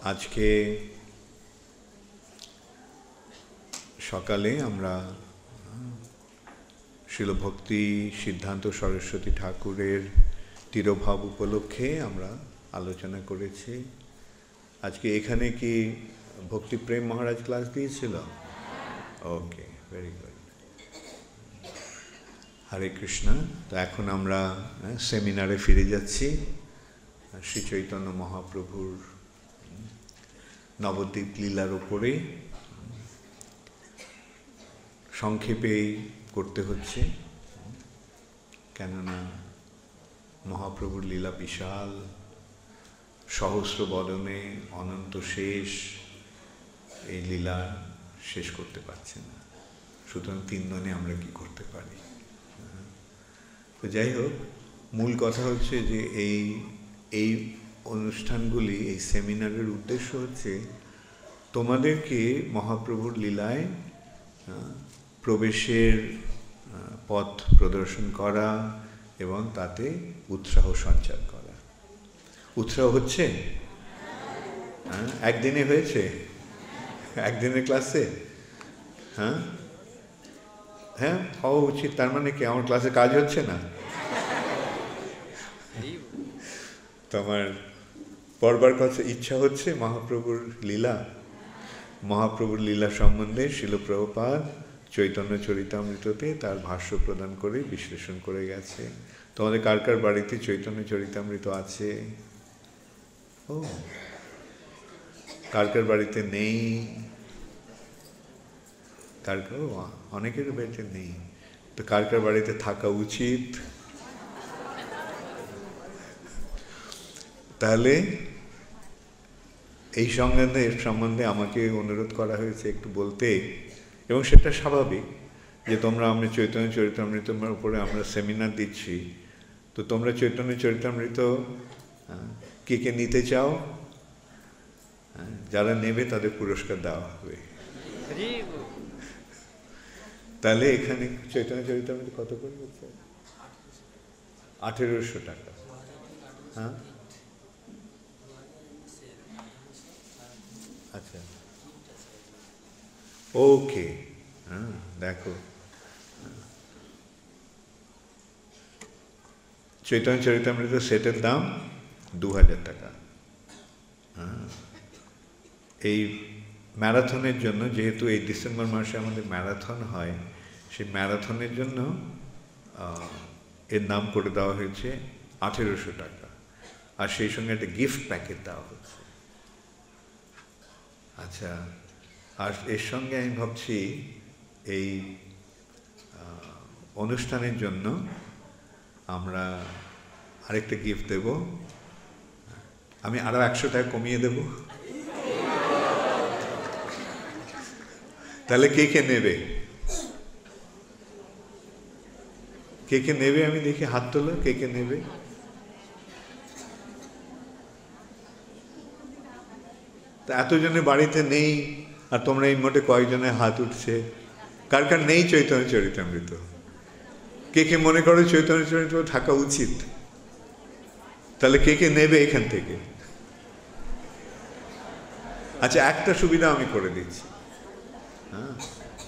আজকে সকালে আমরা শিল ভক্তি সিদ্ধান্ত সরস্বতী ঠাকুরের তিরোভাব উপলক্ষে আমরা আলোচনা করেছি। আজকে এখানে কি ভক্তিপ্রেম মহারাজ ক্লাস দিয়েছিল? ওকে, ভেরি গুড। হরে কৃষ্ণ। তো এখন আমরা সেমিনারে ফিরে যাচ্ছি। শ্রী চৈতন্য মহাপ্রভুর নবদ্বীপ লীলার উপরে সংক্ষেপে করতে হচ্ছে, কেননা মহাপ্রভুর লীলা বিশাল, সহস্র বদনে অনন্ত শেষ, এই লীলা শেষ করতে পারছে না। সুতরাং 3 দিনে আমরা কি করতে পারি? তো যাই হোক, মূল কথা হচ্ছে যে এই অনুষ্ঠানগুলি, এই সেমিনারের উদ্দেশ্য হচ্ছে তোমাদেরকে মহাপ্রভুর লীলায় প্রবেশের পথ প্রদর্শন করা এবং তাতে উৎসাহ সঞ্চার করা। উৎসাহ হচ্ছে? একদিনে হয়েছে? একদিনের ক্লাসে? হ্যাঁ হ্যাঁ, হওয়া উচিত। তার মানে কি আমার ক্লাসে কাজ হচ্ছে না? তোমার পড়বার কথা ইচ্ছা হচ্ছে মহাপ্রভুর লীলা? মহাপ্রভুর লীলা সম্বন্ধে শিল প্রভুপাদ চৈতন্য চরিতামৃততে তার ভাষ্য প্রদান করে বিশ্লেষণ করে গেছে। তোমাদের কার কার বাড়িতে চৈতন্য চরিতামৃত আছে? ও, কার কার বাড়িতে নেই? কার কার? অনেকের বাড়িতে নেই। তো কার কার বাড়িতে থাকা উচিত? তাহলে এই সম্বন্ধে আমাকে অনুরোধ করা হয়েছে একটু বলতে, এবং সেটা স্বাভাবিক যে তোমরা, আমরা চৈতন্য চরিতামৃতের উপরে আমরা সেমিনার দিচ্ছি, তো তোমরা চৈতন্য চরিতামৃত কে কে নিতে চাও? যারা নেবে তাদের পুরস্কার দেওয়া হবে। তাহলে এখানে চৈতন্য চরিতামৃত কত করে হচ্ছে? 1800 টাকা। হ্যাঁ, আচ্ছা, ওকে। হ্যাঁ, দেখো, চৈতন্য চরিতামৃত সেটের দাম 2000 টাকা। হ্যাঁ, এই ম্যারাথনের জন্য, যেহেতু এই ডিসেম্বর মাসে আমাদের ম্যারাথন হয়, সেই ম্যারাথনের জন্য এর নাম করে দেওয়া হয়েছে 1800 টাকা। আর সেই সঙ্গে একটা গিফট প্যাকেট দেওয়া হচ্ছে। আচ্ছা, আর এর সঙ্গে আমি ভাবছি এই অনুষ্ঠানের জন্য আমরা আরেকটা গিফট দেব। আমি আরও 100 টাকা কমিয়ে দেব। তাহলে কে কে নেবে? কে কে নেবে? আমি দেখি হাত তোলো, কে কে নেবে? তা এতজনের বাড়িতে নেই, আর তোমরা এই মোটে কয়েকজনের হাত উঠছে। কার কার নেই চৈতন্য চরিতামৃত? কে কে মনে করো চৈতন্য চরিতামৃত থাকা উচিত? তাহলে কে কে নেবে এখান থেকে? আচ্ছা, একটা সুবিধা আমি করে দিচ্ছি। হ্যাঁ,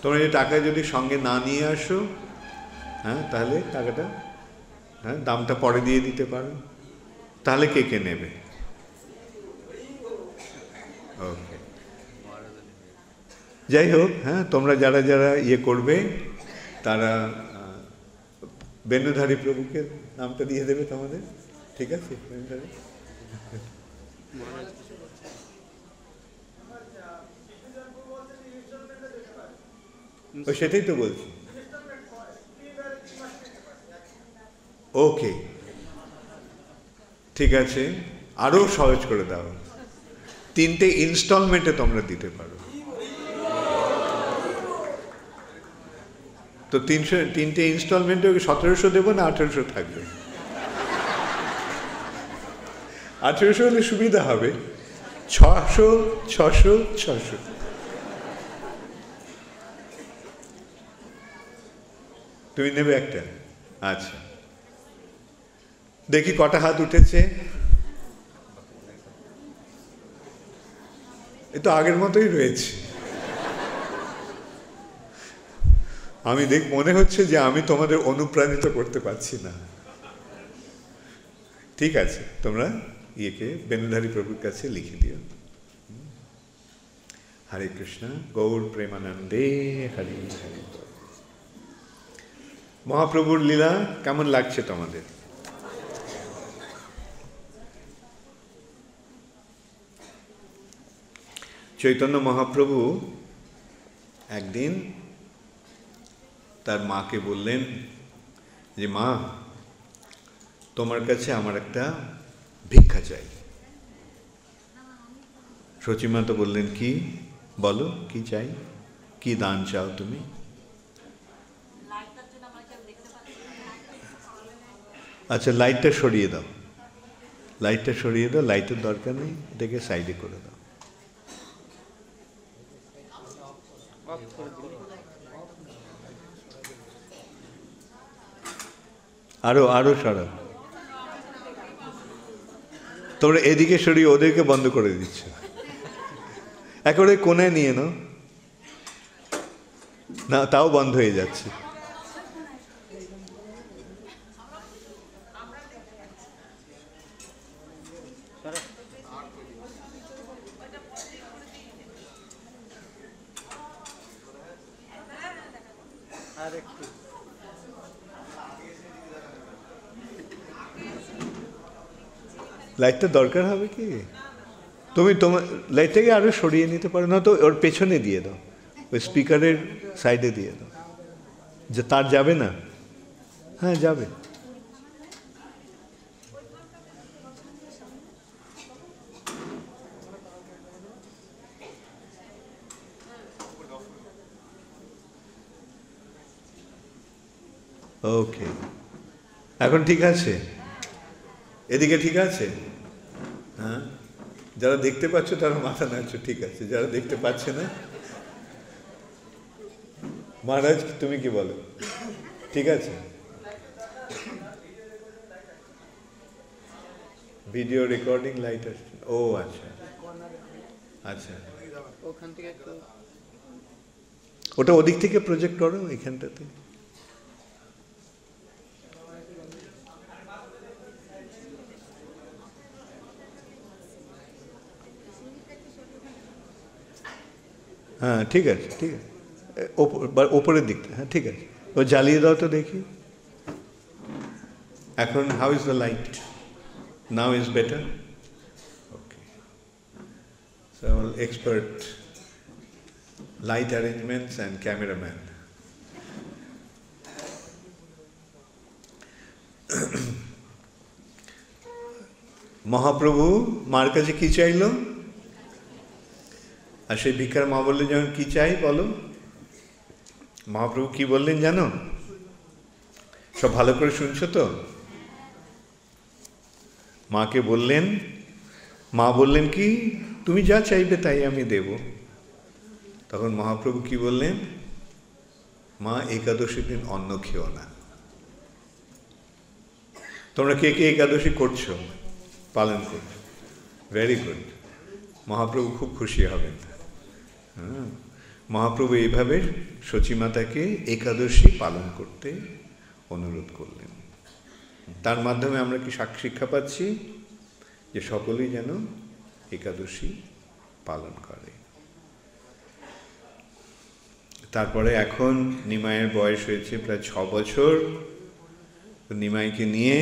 তোমরা যে টাকা যদি সঙ্গে না নিয়ে আসো, হ্যাঁ, তাহলে টাকাটা, হ্যাঁ, দামটা পরে দিয়ে দিতে পারো। তাহলে কে কে নেবে? ওকে, যাই হোক, হ্যাঁ, তোমরা যারা যারা ইয়ে করবে তারা বেণুধারী প্রভুকে নামটা দিয়ে দেবে তোমাদের। ঠিক আছে? বেণুধারী, সেটাই তো বলছি। ওকে, ঠিক আছে, আরো সহজ করে দাও। 3টে ইনস্টলমেন্টে তোমরা দিতে পারো। তো 3টে ইনস্টলমেন্টে 1700 দেবো না 1800 থাকবে? 1800 হলে সুবিধা হবে। 600 600 600। তুমি নেবে একটা? আচ্ছা, দেখি কটা হাত উঠেছে। এ তো আগের মতোই রয়েছে। আমি মনে হচ্ছে যে আমি তোমাদের অনুপ্রাণিত করতে পারছি না। ঠিক আছে, তোমরা বেনুধারী প্রভুর কাছে লিখে দিও। হরে কৃষ্ণ, গৌর প্রেমানন্দে, হরি হরি। মহাপ্রভুর লীলা কেমন লাগছে তোমাদের? চৈতন্য মহাপ্রভু একদিন তার মাকে বললেন যে মা, তোমার কাছে আমার একটা ভিক্ষা চাই। সচিমা তো বললেন, কি বলো, কি চাই, কি দান চাও তুমি? আচ্ছা, লাইটটা সরিয়ে দাও, লাইটটা সরিয়ে দাও, লাইটের দরকার নেই, এটাকে সাইডে করে দাও। আরো আরো সরাও। তোমরা এদিকে সরিয়ে ওদেরকে বন্ধ করে দিচ্ছ। একেবারে কোনায় নিয়ে নাও না, তাও বন্ধ হয়ে যাচ্ছে। লাইটটা দরকার হবে কি? তুমি তোমার লাইটটাকে আরো সরিয়ে নিতে পারো, না তো ওর পেছনে দিয়ে দাও, ওই স্পিকারের সাইডে দিয়ে দাও, যে তার যাবে না। হ্যাঁ, যাবে। ওকে, এখন ঠিক আছে? এদিকে ঠিক আছে? হ্যাঁ, যারা দেখতে পাচ্ছ তারা মাথা নাড়ছো, ঠিক আছে। যারা দেখতে পাচ্ছে না, মহারাজ তুমি কি বলো? ঠিক আছে? ভিডিও রেকর্ডিং লাইট আসছে। ও আচ্ছা আচ্ছা, ওটা ওদিক থেকে প্রজেক্ট করো এখানটাতে। হ্যাঁ, ঠিক আছে, ঠিক আছে, ওপরের দিকটা। হ্যাঁ, ঠিক আছে, ও জ্বালিয়ে দাও তো দেখি। এখন how is the light? Now is better? Okay, so expert light arrangements and cameraman. Mahaprabhu মার কাছে কি চাইল? আর সেই ভিক্ষার মা বললেন, যেমন কি চাই বলো? মহাপ্রভু কি বললেন জানো? সব ভালো করে শুনছো তো? মাকে বললেন, মা বললেন কি, তুমি যা চাইবে তাই আমি দেব। তখন মহাপ্রভু কি বললেন? মা, একাদশীর দিন অন্ন খেও না। তোমরা কে কে একাদশী করছো, পালন করছো? ভেরি গুড, মহাপ্রভু খুব খুশি হবেন। হ্যাঁ, মহাপ্রভু এইভাবে সচিমাতাকে একাদশী পালন করতে অনুরোধ করলেন। তার মাধ্যমে আমরা কি শিক্ষা পাচ্ছি? যে সকলেই যেন একাদশী পালন করে। তারপরে এখন নিমাইয়ের বয়স হয়েছে প্রায় 6 বছর। নিমাইকে নিয়ে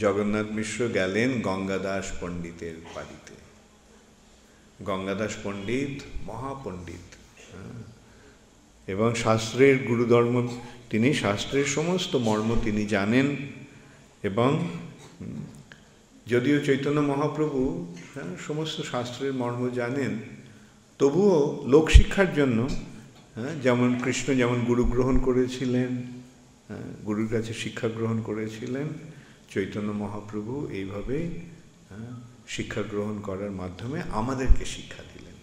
জগন্নাথ মিশ্র গেলেন গঙ্গাদাস পণ্ডিতের বাড়িতে। গঙ্গাদাস পণ্ডিত মহাপণ্ডিত, এবং শাস্ত্রের গুরুধর্ম তিনি, শাস্ত্রের সমস্ত মর্ম তিনি জানেন। এবং যদিও চৈতন্য মহাপ্রভু সমস্ত শাস্ত্রের মর্ম জানেন, তবুও লোকশিক্ষার জন্য, যেমন কৃষ্ণ যেমন গুরু গ্রহণ করেছিলেন, গুরুর কাছে শিক্ষা গ্রহণ করেছিলেন, চৈতন্য মহাপ্রভু এইভাবে শিক্ষা গ্রহণ করার মাধ্যমে আমাদেরকে শিক্ষা দিলেন।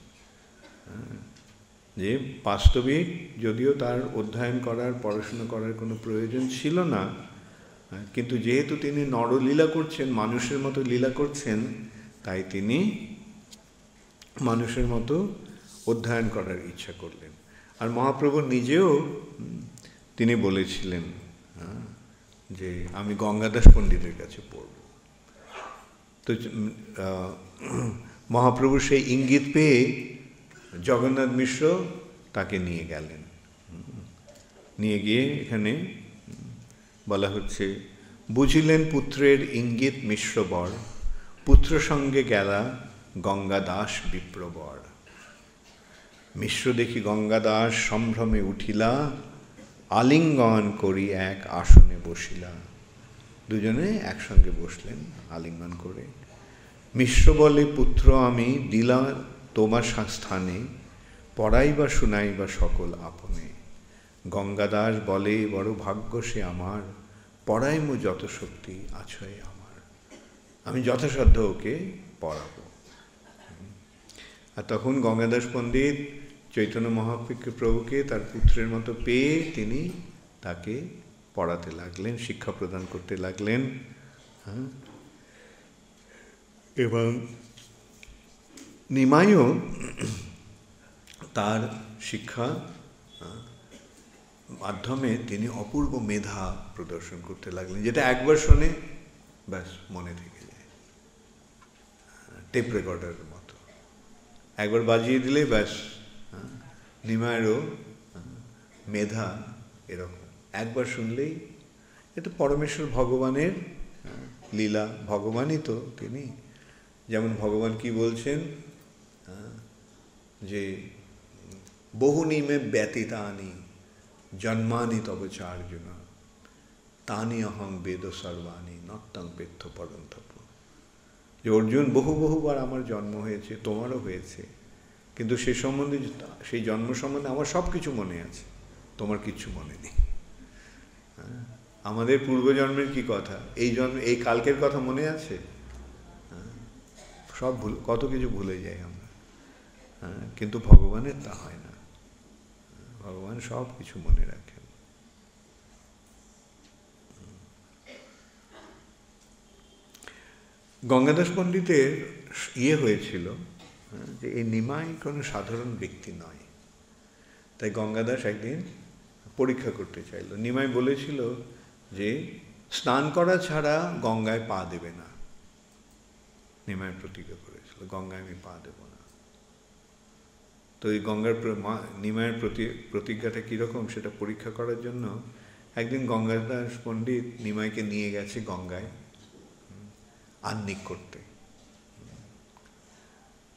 যে বাস্তবিক যদিও তার অধ্যয়ন করার, পড়াশোনা করার কোনো প্রয়োজন ছিল না, কিন্তু যেহেতু তিনি নরলীলা করছেন, মানুষের মতো লীলা করছেন, তাই তিনি মানুষের মতো অধ্যয়ন করার ইচ্ছা করলেন। আর মহাপ্রভু নিজেও তিনি বলেছিলেন যে আমি গঙ্গাদাস পণ্ডিতের কাছে পড়ব। তো মহাপ্রভু সেই ইঙ্গিত পেয়ে জগন্নাথ মিশ্র তাকে নিয়ে গেলেন। নিয়ে গিয়ে এখানে বলা হচ্ছে, বুঝিলেন পুত্রের ইঙ্গিত মিশ্রবর, পুত্র সঙ্গে গেলা গঙ্গাদাস বিপ্রবর। মিশ্র দেখি গঙ্গাদাস সম্ভ্রমে উঠিলা, আলিঙ্গন করি এক আসনে বসিলা। দুজনে একসঙ্গে বসলেন আলিঙ্গন করে। মিশ্র বলে, পুত্র আমি দিলা তোমার স্থানে, পড়াইবা শুনাইবা সকল আপনে। গঙ্গাদাস বলে, বড় ভাগ্য সে আমার, পড়াইমু যত শক্তি আছয় আমার। আমি যথাসাধ্য ওকে পড়াবো। আর তখন গঙ্গাদাস পণ্ডিত চৈতন্য মহাপ্রভুকে তার পুত্রের মতো পেয়ে তিনি তাকে পড়াতে লাগলেন, শিক্ষা প্রদান করতে লাগলেন। এবং নিমাইও তার শিক্ষা মাধ্যমে তিনি অপূর্ব মেধা প্রদর্শন করতে লাগলেন, যেটা একবার শুনে ব্যাস মনে থেকে যায়, টেপ রেকর্ডারের মতো। একবার বাজিয়ে দিলে ব্যাস। নিমায়েরও মেধা এরকম, একবার শুনলেই। এটা পরমেশ্বর ভগবানের লীলা। ভগবানই তো তিনি। যেমন ভগবান কি বলছেন যে বহু নিমে ব্যতীতানি জন্মানি তব চার্জুন, তানি অহং বেদ সর্বাণী নত্তং বেত্থ পরন্তপ। যে অর্জুন, বহুবার আমার জন্ম হয়েছে, তোমারও হয়েছে, কিন্তু সে সম্বন্ধে, সেই জন্ম সম্বন্ধে আমার সব কিছু মনে আছে, তোমার কিচ্ছু মনে নেই। আমাদের পূর্বজন্মের কি কথা, এই জন্ম, এই কালকের কথা মনে আছে? সব কত কিছু ভুলে যাই আমরা। কিন্তু ভগবানের তা হয় না। ভগবান সব কিছু মনে রাখেন। গঙ্গাদাস পণ্ডিতের হয়েছিল যে এই নিমাই কোনো সাধারণ ব্যক্তি নয়। তাই গঙ্গাদাস একদিন পরীক্ষা করতে চাইল। নিমাই বলেছিল যে স্নান করা ছাড়া গঙ্গায় পা দেবে না। নিমাই প্রতিজ্ঞা করেছিল, গঙ্গায় আমি পা দেব না। তো এই নিমাইয়ের প্রতিজ্ঞাটা কীরকম সেটা পরীক্ষা করার জন্য একদিন গঙ্গাদাস পণ্ডিত নিমাইকে নিয়ে গেছে গঙ্গায় আহ্নিক করতে।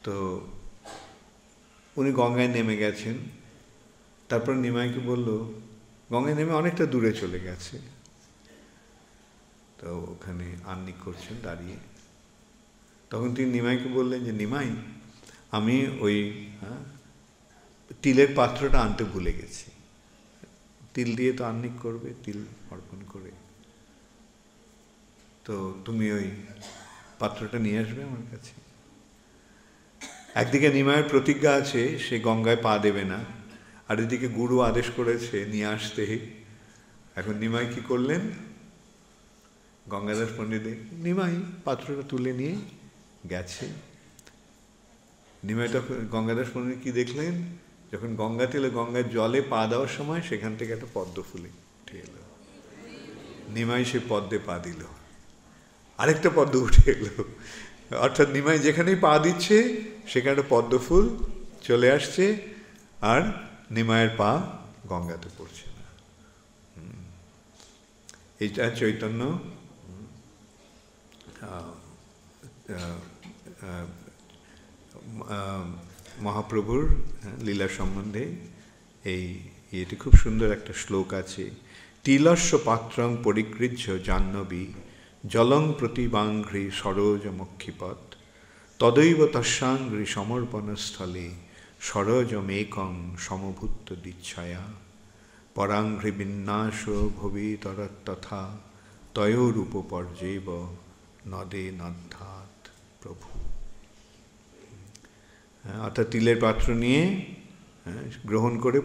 তো উনি গঙ্গায় নেমে গেছেন। তারপর নিমাইকে বলল, গঙ্গায় নেমে অনেকটা দূরে চলে গেছে। তো ওখানে আহ্নিক করছেন দাঁড়িয়ে। তখন তিনি নিমাইকে বললেন যে নিমাই, আমি ওই তিলের পাত্রটা আনতে ভুলে গেছি। তিল দিয়ে তো আহ্নিক করবে, তিল অর্পণ করে। তো তুমি ওই পাত্রটা নিয়ে আসবে আমার কাছে। একদিকে নিমাইয়ের প্রতিজ্ঞা আছে সে গঙ্গায় পা দেবে না, আর এদিকে গুরু আদেশ করেছে নিয়ে আসতে। এখন নিমাই কি করলেন? গঙ্গাদাস পণ্ডিত নিমাই পাত্রটা তুলে নিয়ে গেছে। নিমাই তখন গঙ্গাদাস পণ্ডিত কি দেখলেন? যখন গঙ্গার জলে পা দেওয়ার সময় সেখান থেকে একটা পদ্ম ফুলে উঠে এলো। নিমাই সে পদ্মে পা দিল, আরেকটা পদ্ম উঠে এলো। অর্থাৎ নিমাই যেখানেই পা দিচ্ছে সেখানে একটা পদ্ম ফুল চলে আসছে, আর নিমাইয়ের পা গঙ্গাতে পড়ছে না। এইটা চৈতন্য মহাপ্রভুর লীলা সম্বন্ধে এই এটি খুব সুন্দর একটা শ্লোক আছে। তিলস্য পাত্রং পরিকৃজ্য জাহ্নবী জলং প্রতিবাঙ্ঘ্রি সরোজমক্ষিপথ তদৈব তস্যাঙ্ঘ্রি সমর্পণস্থলে সরোজমেকং সমভূত দিচ্ছয়া পরাঙ্ঘ্রি বিন্যাস ভবিতরতথা তয়োরূপপর্যেব নদে নদ্ধাত প্রভু। অর্থাৎ তিলের পাত্র নিয়ে গ্রহণ করে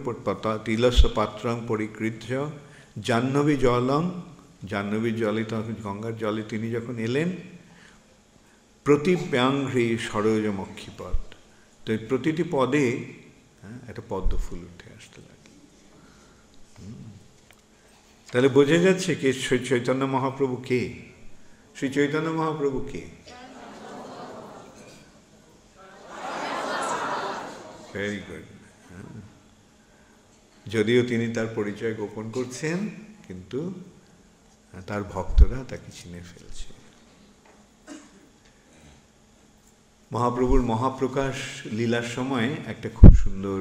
তিলস্য পাত্রং পরিকৃজ্য জাহ্নবী জলং, জাহ্নবীর জলে, তখন গঙ্গার জলে তিনি যখন এলেন, প্রতিব্যাঘ্রি সরোজমক্ষিপথ, তো এই প্রতিটি পদে একটা পদ্ম ফুল উঠে আসতে লাগে। তাহলে বোঝা যাচ্ছে কে চৈতন্য মহাপ্রভু কে? শ্রী চৈতন্য মহাপ্রভু কে? Very good. যদিও তিনি তার পরিচয় গোপন করছেন, কিন্তু তার ভক্তরা তাকে চিনে ফেলছে। মহাপ্রভুর মহাপ্রকাশ লীলার সময় একটা খুব সুন্দর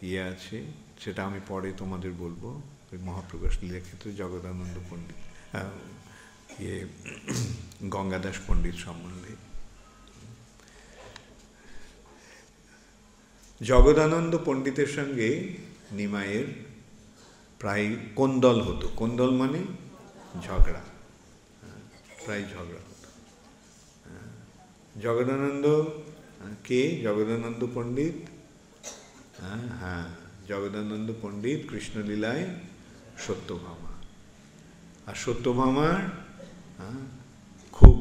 ইয়ে আছে, সেটা আমি পরে তোমাদের বলবো। ওই মহাপ্রকাশ লীলার ক্ষেত্রে জগদানন্দ পণ্ডিত গঙ্গাদাস পণ্ডিত সম্বন্ধে। জগদানন্দ পণ্ডিতের সঙ্গে নিমাইয়ের প্রায় কোন্দল হতো। কোন্দল মানে ঝগড়া, প্রায় ঝগড়া হতো। জগদানন্দ কে? জগদানন্দ পণ্ডিত, হ্যাঁ, জগদানন্দ পণ্ডিত কৃষ্ণলীলায় সত্যভামা। আর সত্যভামার খুব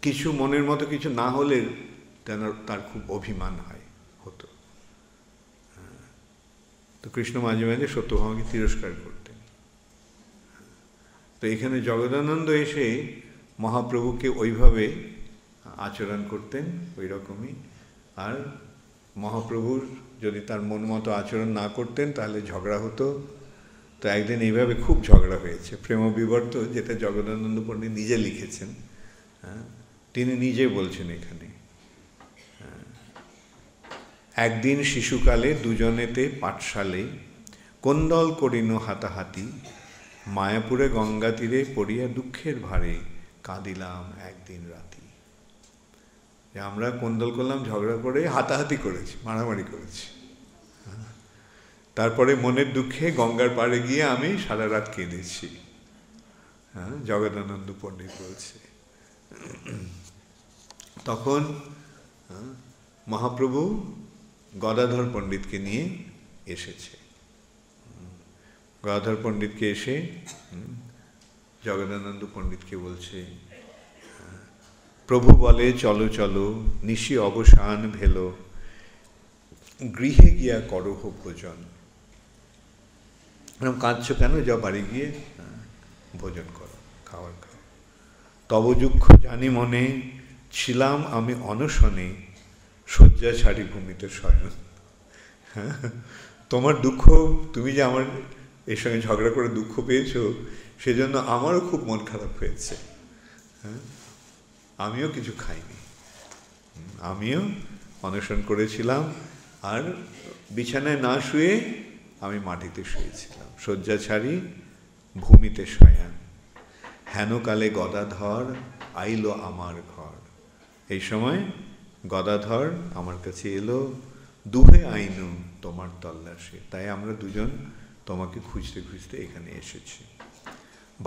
কিছু মনের মতো কিছু না হলে তার খুব অভিমান হতো। তো কৃষ্ণ মাঝে মাঝে সত্যভামাকে তিরস্কার করতেন। তো এখানে জগদানন্দ এসে মহাপ্রভুকে ওইভাবে আচরণ করতেন, ওই রকমই। আর মহাপ্রভুর যদি তার মন মতো আচরণ না করতেন তাহলে ঝগড়া হতো। তো একদিন এইভাবে খুব ঝগড়া হয়েছে, প্রেম বিবর্ত, যেটা জগদানন্দ পণ্ডিত নিজে লিখেছেন। তিনি নিজে বলছেন এখানে, একদিন শিশুকালে দুজনেতে পাঠশালে কোন্দল করিন হাতাহাতি, মায়াপুরে গঙ্গা তীরে পড়িয়া দুঃখের ভারে কাঁদিলাম একদিন রাতি। আমরা কোন্দল করলাম, ঝগড়া করে হাতাহাতি করেছি, মারামারি করেছি। তারপরে মনের দুঃখে গঙ্গার পাড়ে গিয়ে আমি সারা রাত কেঁদেছি। জগদানন্দ পণ্ডিত বলছে। তখন মহাপ্রভু গদাধর পণ্ডিতকে নিয়ে এসেছে। গদাধর পণ্ডিতকে এসে জগদানন্দ পণ্ডিতকে বলছে, প্রভু বলে চলো চলো, নিশি অবসান ভেল, গৃহে গিয়া করহ ভোজন। কাঁদছ কেন? যা বাড়ি গিয়ে ভোজন করো, খাবার খাও। তব দুঃখ জানি মনে, ছিলাম আমি অনশনে, শয্যা ছাড়ি ভূমিতে শয়ন। তোমার দুঃখ, তুমি যে আমার এর সঙ্গে ঝগড়া করে দুঃখ পেয়েছো, সেজন্য আমারও খুব মন খারাপ হয়েছে। আমিও কিছু খাইনি, আমিও অনশন করেছিলাম, আর বিছানায় না শুয়ে আমি মাটিতে শুয়েছিলাম। শয্যা ছাড়ি ভূমিতে শয়ান, হেনকালে গদাধর আইলো আমার ঘর। এই সময় গদাধর আমার কাছে এলো, দুহে আইনু তোমার তল্লাশে। তাই আমরা দুজন তোমাকে খুঁজতে খুঁজতে এখানে এসেছি।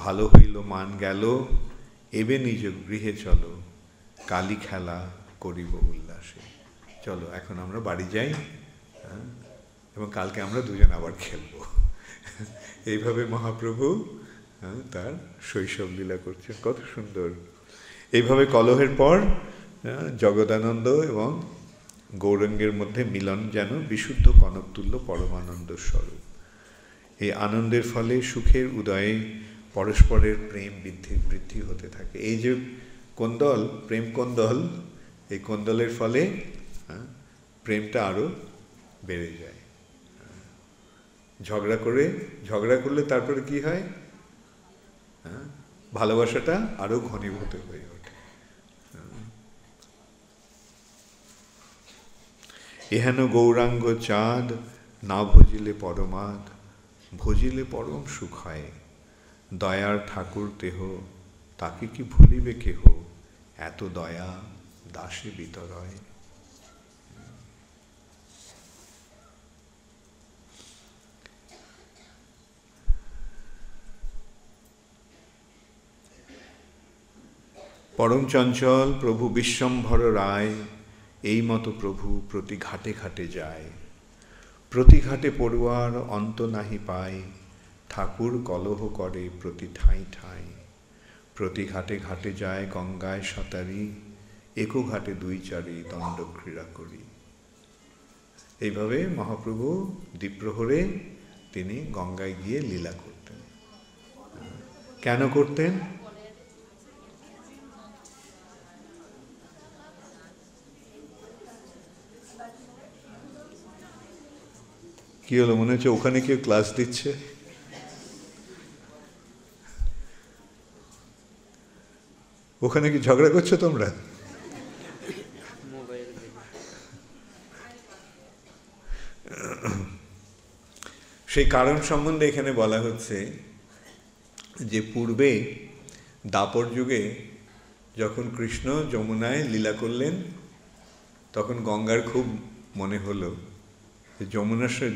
ভালো হইল মান গেল, এবে নিজ গৃহে চলো, কালী খেলা করিব উল্লাসে। চলো এখন আমরা বাড়ি যাই, এবং কালকে আমরা দুজন আবার খেলব। এইভাবে মহাপ্রভু তার শৈশব লীলা করছেন। কত সুন্দর! এইভাবে কলহের পর জগদানন্দ এবং গৌরাঙ্গের মধ্যে মিলন যেন বিশুদ্ধ কনকতুল্য পরমানন্দ স্বরূপ। এই আনন্দের ফলে সুখের উদয়ে পরস্পরের প্রেম বৃদ্ধি হতে থাকে। এই যে কোন্দল, প্রেম কোন্দল, এই কোন্দলের ফলে প্রেমটা আরো বেড়ে যায়। ঝগড়া করলে তারপরে কি হয়? ভালোবাসাটা আরো ঘনীভূত হয়ে ওঠে। এহেন গৌরাঙ্গ চাঁদ, না ভজিলে পরমাদ, ভজিলে পরম সুখ হয়। দয়ার ঠাকুর দেহ, তাকে কি ভুলিবে কেহ, এত দয়া দাসে বিতরয়। পরম চঞ্চল প্রভু বিশ্বম্ভর রায়, এই মতো প্রভু প্রতি ঘাটে ঘাটে যায়। প্রতি ঘাটে পড়ুয়ার অন্ত নাহি পায়, ঠাকুর কলহ করে প্রতি ঠাঁই ঠাঁই। প্রতি ঘাটে ঘাটে যায় গঙ্গায় সাঁতারি, একো ঘাটে দুই চারি দণ্ড ক্রীড়া করি। এইভাবে মহাপ্রভু দ্বীপ্রহরে তিনি গঙ্গায় গিয়ে লীলা করতেন। কেন করতেন? কি হলো, মনে হচ্ছে ওখানে কেউ ক্লাস দিচ্ছে? ওখানে কি ঝগড়া করছো তোমরা? সেই কারণ সম্বন্ধে এখানে বলা হচ্ছে যে পূর্বে দাপর যুগে যখন কৃষ্ণ যমুনায় লীলা করলেন, তখন গঙ্গার খুব মনে হলো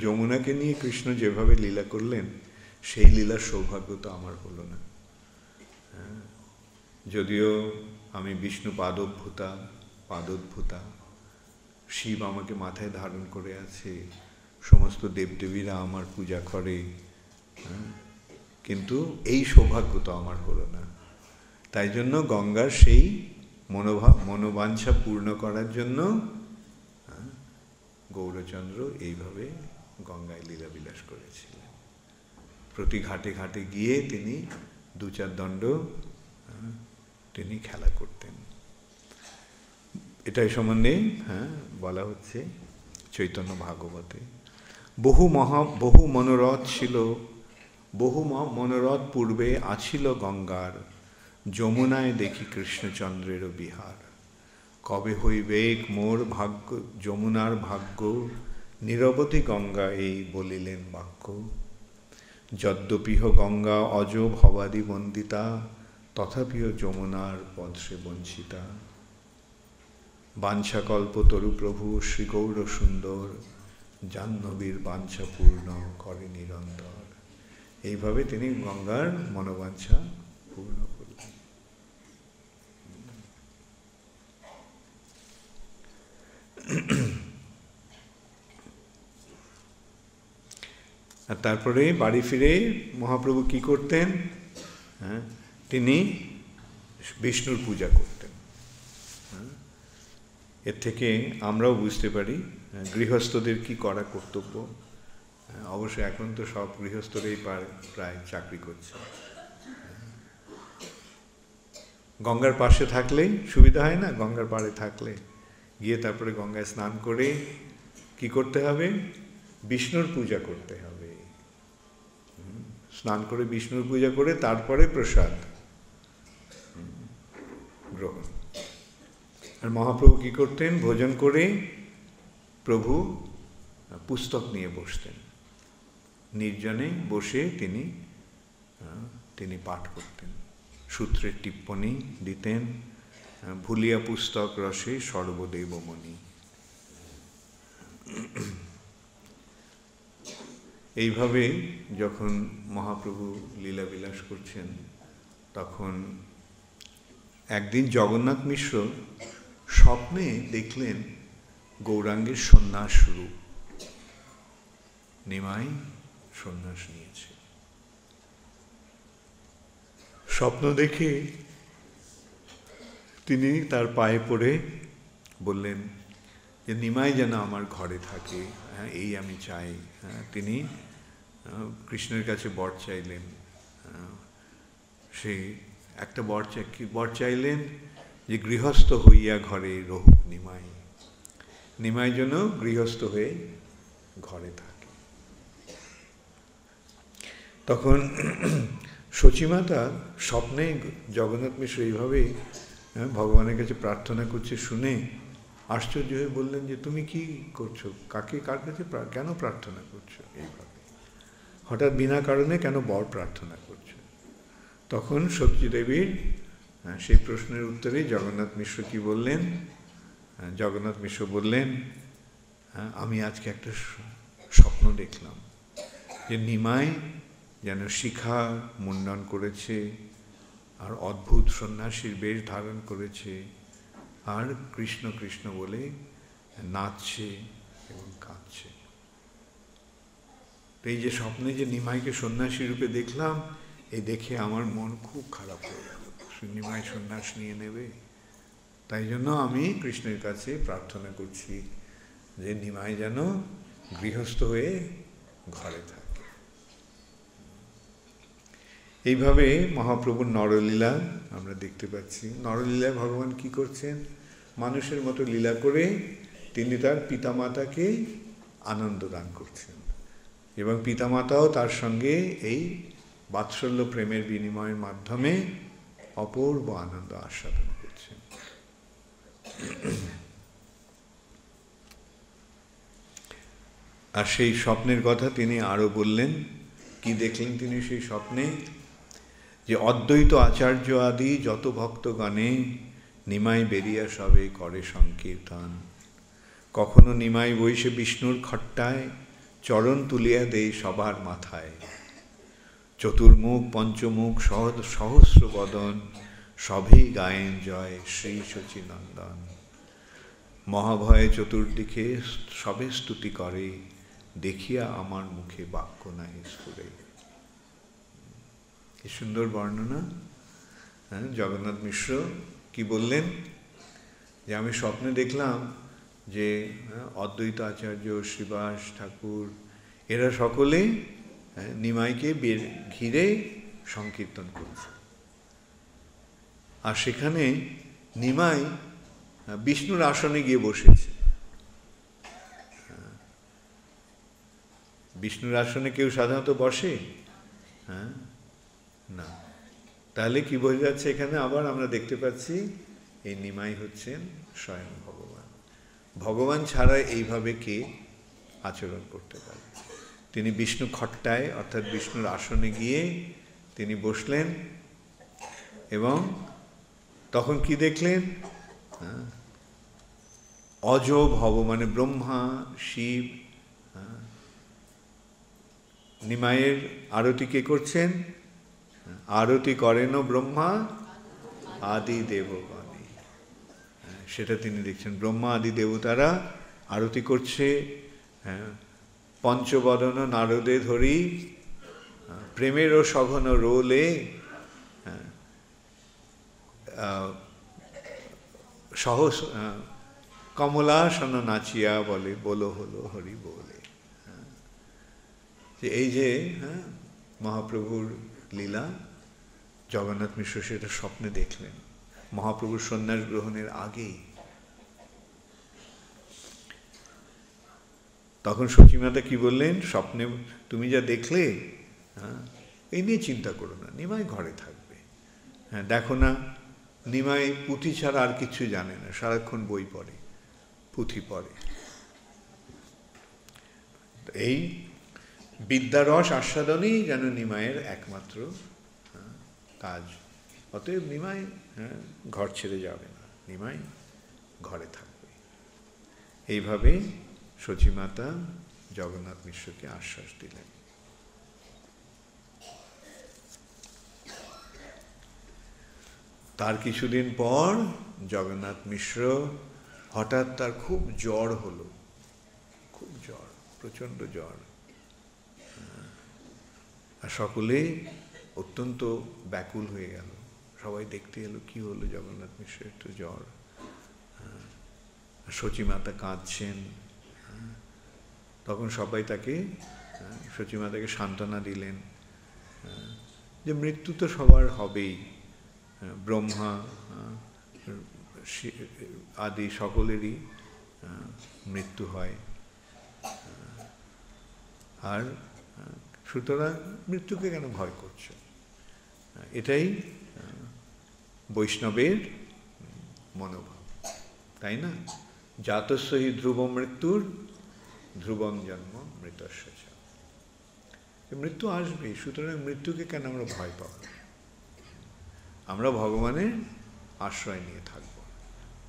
যমুনাকে নিয়ে কৃষ্ণ যেভাবে লীলা করলেন সেই লীলার সৌভাগ্য তো আমার হলো না। যদিও আমি বিষ্ণু পাদোদ্ভূতা, শিব আমাকে মাথায় ধারণ করে আছে, সমস্ত দেবদেবীরা আমার পূজা করে, কিন্তু এই সৌভাগ্য তো আমার হলো না। তাই জন্য গঙ্গার সেই মনোবাঞ্ছা পূর্ণ করার জন্য গৌরচন্দ্র এইভাবে গঙ্গায় লীলাবিলাস করেছিলেন। প্রতি ঘাটে ঘাটে গিয়ে তিনি দু চার দণ্ড তিনি খেলা করতেন। এটাই সম্বন্ধে বলা হচ্ছে চৈতন্য ভাগবতে। বহু মনোরথ ছিল, বহু মনোরথ পূর্বে আছিল গঙ্গার, যমুনায় দেখি কৃষ্ণচন্দ্রেরও বিহার। কবে হইবেক মোর ভাগ্য যমুনার ভাগ্য, নিরবধি গঙ্গা এই বলিলেন বাক্য। যদ্যপিহ গঙ্গা অজ ভবাদি বন্দিতা, তথাপিও যমুনার পদসে বঞ্চিতা। বাঞ্ছাকল্প তরু প্রভু শ্রী গৌর সুন্দর, জাহ্নবীর বাঞ্ছা পূর্ণ করে নিরন্তর। এইভাবে তিনি গঙ্গার মনোবাঞ্ছা পূর্ণ করলেন। আর তারপরে বাড়ি ফিরে মহাপ্রভু কি করতেন? তিনি বিষ্ণুর পূজা করতেন। এর থেকে আমরাও বুঝতে পারি গৃহস্থদের কি করা কর্তব্য। অবশ্য এখন তো সব গৃহস্থরাই প্রায় চাকরি করছে। গঙ্গার পাশে থাকলেই সুবিধা হয় না? গঙ্গার পাড়ে থাকলে গিয়ে তারপরে গঙ্গায় স্নান করে কি করতে হবে? বিষ্ণুর পূজা করতে হবে। স্নান করে বিষ্ণুর পূজা করে তারপরে প্রসাদ গ্রহণ। আর মহাপ্রভু কি করতেন? ভোজন করে প্রভু পুস্তক নিয়ে বসতেন, নির্জনে বসে তিনি পাঠ করতেন, সূত্রের টিপ্পনী দিতেন। ভুলিয়া পুস্তক রসে সর্বদেবমণি। এইভাবে যখন মহাপ্রভু লীলাবিলাস করছেন, তখন একদিন জগন্নাথ মিশ্র স্বপ্নে দেখলেন গৌরাঙ্গের সন্ন্যাস রূপ। নিমাই সন্ন্যাস নিয়েছে। স্বপ্ন দেখে তিনি তার পায়ে পড়ে বললেন যে নিমাই যেন আমার ঘরে থাকে, এই আমি চাই। তিনি কৃষ্ণের কাছে বর চাইলেন। সে একটা বর চাইলেন যে গৃহস্থ হইয়া ঘরে রহুক নিমাই। নিমাই যেন গৃহস্থ হয়ে ঘরে থাকে। তখন সচিমাতা স্বপ্নে জগন্নাথ মিশ্র এইভাবে ভগবানের কাছে প্রার্থনা করছে শুনে আশ্চর্য হয়ে বললেন যে তুমি কি করছো? কার কাছে কেন প্রার্থনা করছো? এইভাবে হঠাৎ বিনা কারণে কেন বর প্রার্থনা করছো? তখন সত্যদেবীর সেই প্রশ্নের উত্তরে জগন্নাথ মিশ্র কি বললেন? জগন্নাথ মিশ্র বললেন, আমি আজকে একটা স্বপ্ন দেখলাম যে নিমাই যেন শিখা মুন্ডন করেছে, আর অদ্ভুত সন্ন্যাসীর বেশ ধারণ করেছে, আর কৃষ্ণ কৃষ্ণ বলে নাচছে এবং কাঁদছে। এই যে স্বপ্নে যে নিমাইকে সন্ন্যাসী রূপে দেখলাম, এই দেখে আমার মন খুব খারাপ হয়ে গেল। নিমাই সন্ন্যাস নিয়ে নেবে। তাই জন্য আমি কৃষ্ণের কাছে প্রার্থনা করছি যে নিমাই যেন গৃহস্থ হয়ে ঘরে থাকে। এইভাবে মহাপ্রভুর নরলীলা আমরা দেখতে পাচ্ছি। নরলীলায় ভগবান কি করছেন? মানুষের মতো লীলা করে তিনি তার পিতামাতাকে আনন্দ দান করছেন, এবং পিতামাতাও তার সঙ্গে এই বাৎসল্য প্রেমের বিনিময়ের মাধ্যমে অপূর্ব আনন্দ আস্বাদন করছেন। আর সেই স্বপ্নের কথা তিনি আরো বললেন। কি দেখলেন তিনি সেই স্বপ্নে? যে অদ্বৈত আচার্য আদি যত ভক্তগণে নিমাই বেরিয়া সবে করে সংকীর্তন। কখনো নিমাই বইসে বিষ্ণুর খট্টায় চরণ তুলিয়া দেয় সবার মাথায়। চতুর্মুখ পঞ্চমুখ সহস্র বদন সবেই গায়েন জয় শ্রী শচীনন্দন। মহাভয়ে চতুর্দিকে সবে স্তুতি করে, দেখিয়া আমার মুখে বাক্য নাই স্ফুরে। কি সুন্দর বর্ণনা! হ্যাঁ, জগন্নাথ মিশ্র কি বললেন? যে আমি স্বপ্নে দেখলাম যে অদ্বৈত আচার্য, শ্রীবাস ঠাকুর, এরা সকলে নিমাইকে ঘিরে সংকীর্তন করছে। আর সেখানে নিমাই বিষ্ণুর আসনে গিয়ে বসেছে। বিষ্ণুর আসনে কেউ সাধারণত বসে? হ্যাঁ, না। তাহলে কি বোঝা যাচ্ছে? এখানে আবার আমরা দেখতে পাচ্ছি এই নিমাই হচ্ছেন স্বয়ং ভগবান। ভগবান ছাড়া এইভাবে কে আচরণ করতে পারে? তিনি বিষ্ণু খট্টায় অর্থাৎ বিষ্ণুর আসনে গিয়ে তিনি বসলেন, এবং তখন কি দেখলেন? অজ ভব মানে ব্রহ্মা, শিব নিমাইয়ের আরতি কে করছেন? আরতি করেন ব্রহ্মা আদি দেবগণে। সেটা তিনি দেখছেন। ব্রহ্মা আদি দেবতারা আরতি করছে। পঞ্চবদন নারদে ধরি প্রেমেরও সঘন রোলে সহস কমলাসন নাচিয়া বলে বলো হলো হরি বলে। যে এই যে মহাপ্রভুর লীলা, জগন্নাথ মিশ্র সেটা স্বপ্নে দেখলেন মহাপ্রভুর সন্ন্যাস গ্রহণের আগেই। তখন সচিমাতা কি বললেন? স্বপ্নে তুমি যা দেখলে এই নিয়ে চিন্তা করো না, নিমাই ঘরে থাকবে। হ্যাঁ, দেখো না, নিমাই পুঁথি ছাড়া আর কিছু জানে না, সারাক্ষণ বই পড়ে, পুঁথি পড়ে। এই বিদ্যারস আস্বাদনই যেন নিমাইয়ের একমাত্র কাজ। অতএব নিমাই ঘর ছেড়ে যাবে না, নিমাই ঘরে থাকবে। এইভাবে সচিমাতা জগন্নাথ মিশ্রকে আশ্বাস দিলেন। তার কিছুদিন পর জগন্নাথ মিশ্র হঠাৎ তার খুব জ্বর হলো, খুব জ্বর, প্রচণ্ড জ্বর। আর সকলে অত্যন্ত ব্যাকুল হয়ে গেল। সবাই দেখতে এলো কি হলো জগন্নাথ মিশ্রের, একটু জ্বর। সচিমাতা কাঁদছেন। তখন সবাই তাকে, সচিমাতাকে সান্ত্বনা দিলেন যে মৃত্যু তো সবার হবেই, ব্রহ্মা আদি সকলেরই মৃত্যু হয়। আর সুতরাং মৃত্যুকে কেন ভয় করছো? এটাই বৈষ্ণবের মনোভাব, তাই না? জাতস্য হি ধ্রুব মৃত্যুর ধ্রুবং জন্ম মৃতস্য চ। মৃত্যু আসবে, সুতরাং মৃত্যুকে কেন আমরা ভয় পাব? আমরা ভগবানের আশ্রয় নিয়ে থাকব,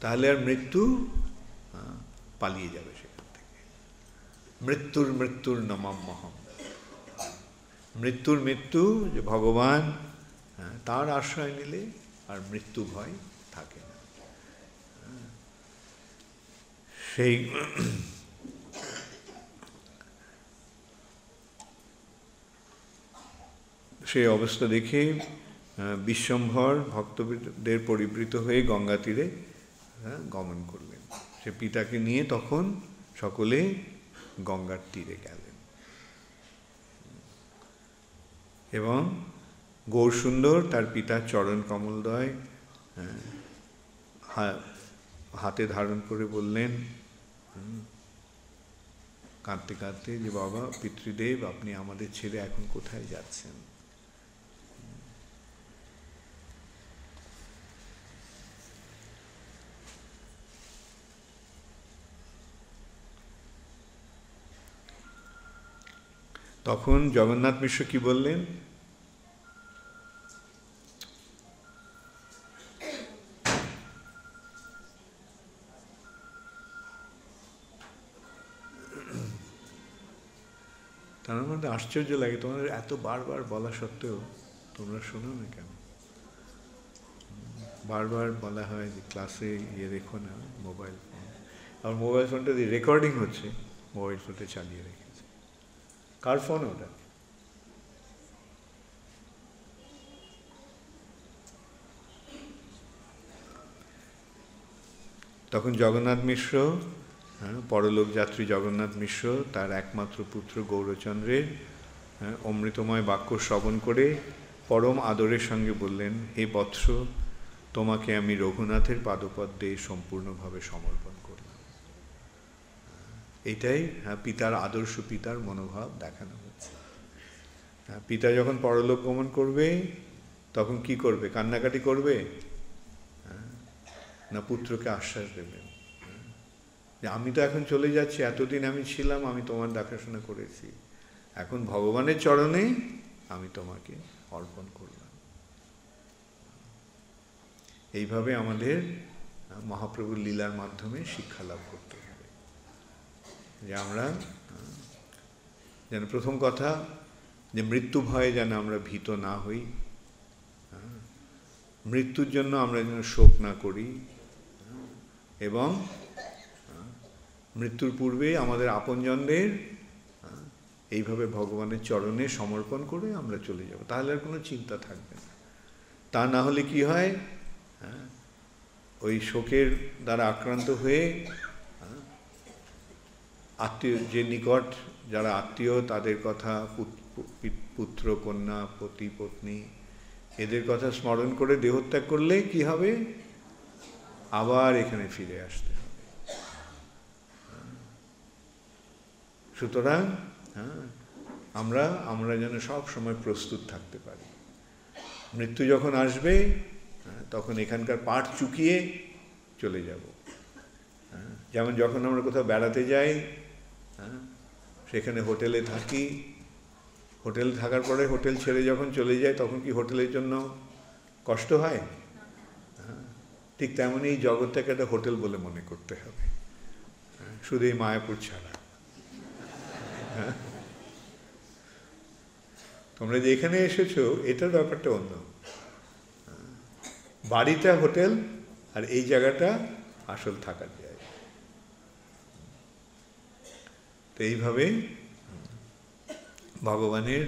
তাহলে আর মৃত্যু পালিয়ে যাবে সেখান থেকে। মৃত্যুর মৃত্যুর নমাম্যহম। মৃত্যুর মৃত্যু, যে ভগবান তার আশ্রয় নিলে আর মৃত্যু ভয় থাকে না। সেই অবস্থা দেখে বিশ্বম্ভর ভক্তদের পরিবৃত হয়ে গঙ্গা তীরে গমন করলেন। সে পিতাকে নিয়ে তখন সকলে গঙ্গার তীরে গেলেন এবং গৌরসুন্দর তার পিতার চরণ কমলদ্বয় হাতে ধারণ করে বললেন কাঁদতে কাঁদতে যে বাবা পিতৃদেব, আপনি আমাদের ছেড়ে এখন কোথায় যাচ্ছেন? তখন জগন্নাথ মিশ্র কি বললেন? তার মধ্যে আশ্চর্য লাগে, তোমাদের এত বারবার বলা সত্ত্বেও তোমরা শোনো না কেন? বারবার বলা হয় যে ক্লাসে রেখো না মোবাইল ফোন, আর মোবাইল ফোনটা দিয়ে রেকর্ডিং হচ্ছে, মোবাইল ফোনটা চালিয়ে রেখেছে। কার ফোন ওটা? তখন জগন্নাথ মিশ্র, পরলোক যাত্রী জগন্নাথ মিশ্র তার একমাত্র পুত্র গৌরচন্দ্রের অমৃতময় বাক্য শ্রবণ করে পরম আদরের সঙ্গে বললেন, হে বৎস, তোমাকে আমি রঘুনাথের পাদপদ্মে সম্পূর্ণভাবে সমর্পণ করলাম। এটাই পিতার আদর্শ, পিতার মনোভাব দেখানো হচ্ছে। পিতা যখন পরলোক গমন করবে তখন কি করবে? কান্নাকাটি করবে না পুত্রকে আশ্বাস দেবেন যে আমি তো এখন চলে যাচ্ছি, এতদিন আমি ছিলাম, আমি তোমার দেখাশোনা করেছি, এখন ভগবানের চরণে আমি তোমাকে অর্পণ করলাম। এইভাবে আমাদের মহাপ্রভুর লীলার মাধ্যমে শিক্ষা লাভ করতে হবে যে আমরা যেন, প্রথম কথা যে মৃত্যু ভয়ে যেন আমরা ভীত না হই, মৃত্যুর জন্য আমরা যেন শোক না করি, এবং মৃত্যুর পূর্বে আমাদের আপনজনদের এইভাবে ভগবানের চরণে সমর্পণ করে আমরা চলে যাব, তাহলে আর কোনো চিন্তা থাকবে না। তা না হলে কি হয়, ওই শোকের দ্বারা আক্রান্ত হয়ে আত্মীয়, যে নিকট যারা আত্মীয় তাদের কথা, পুত্র কন্যা পতি পত্নী এদের কথা স্মরণ করে দেহত্যাগ করলে কি হবে? আবার এখানে ফিরে আসতে হবে। সুতরাং আমরা যেন সব সময় প্রস্তুত থাকতে পারি। মৃত্যু যখন আসবে তখন এখানকার পাট চুকিয়ে চলে যাব। যেমন যখন আমরা কোথাও বেড়াতে যাই, সেখানে হোটেলে থাকি, হোটেল থাকার পরে হোটেল ছেড়ে যখন চলে যাই তখন কি হোটেলের জন্য কষ্ট হয়? ঠিক তেমনই এই জগৎটাকে একটা হোটেল বলে মনে করতে হবে, শুধু এই মায়াপুর ছাড়া। তোমরা যে এখানে এসেছো এটার ব্যাপারটা অন্য, বাড়িটা হোটেল আর এই জায়গাটা আসল থাকার জায়গা। তো এইভাবে ভগবানের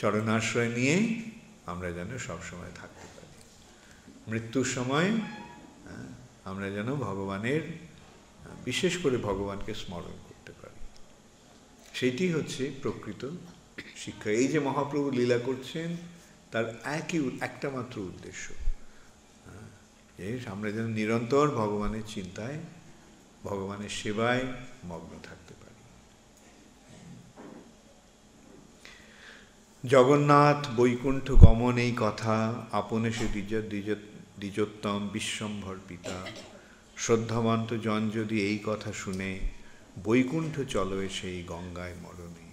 চরণাশ্রয় নিয়ে আমরা যেন সবসময় থাকতে পারি। মৃত্যুর সময় আমরা যেন ভগবানের, বিশেষ করে ভগবানকে স্মরণ করতে পারি। সেইটি হচ্ছে প্রকৃত শিক্ষা। এই যে মহাপ্রভু লীলা করছেন তার একটা মাত্র উদ্দেশ্য, যে আমরা যেন নিরন্তর ভগবানের চিন্তায়, ভগবানের সেবায় মগ্ন থাকতে পারি। জগন্নাথ বৈকুণ্ঠ গমন এই কথা আপনে সে দ্বিজোত্তম বিশ্বম্ভর পিতা, শ্রদ্ধাবন্ত জন যদি এই কথা শুনে, বৈকুণ্ঠ চলো সেই গঙ্গায় মরণে।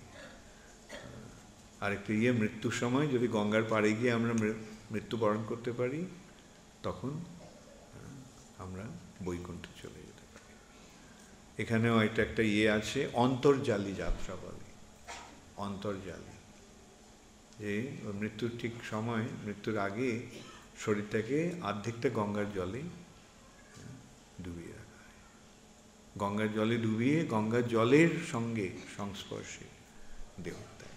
আরেকটু মৃত্যুর সময় যদি গঙ্গার পাড়ে গিয়ে আমরা মৃত্যুবরণ করতে পারি তখন আমরা বৈকুণ্ঠ চলে যেতে পারি। এখানেও একটা আছে, অন্তর্জালী যাত্রা বলে। অন্তর্জালী, যে মৃত্যুর ঠিক সময়, মৃত্যুর আগে শরীরটাকে অর্ধেকটা গঙ্গার জলে ডুবিয়ে রাখা হয়। গঙ্গার জলে ডুবিয়ে গঙ্গার জলের সঙ্গে সংস্পর্শে দেহত্যাগ।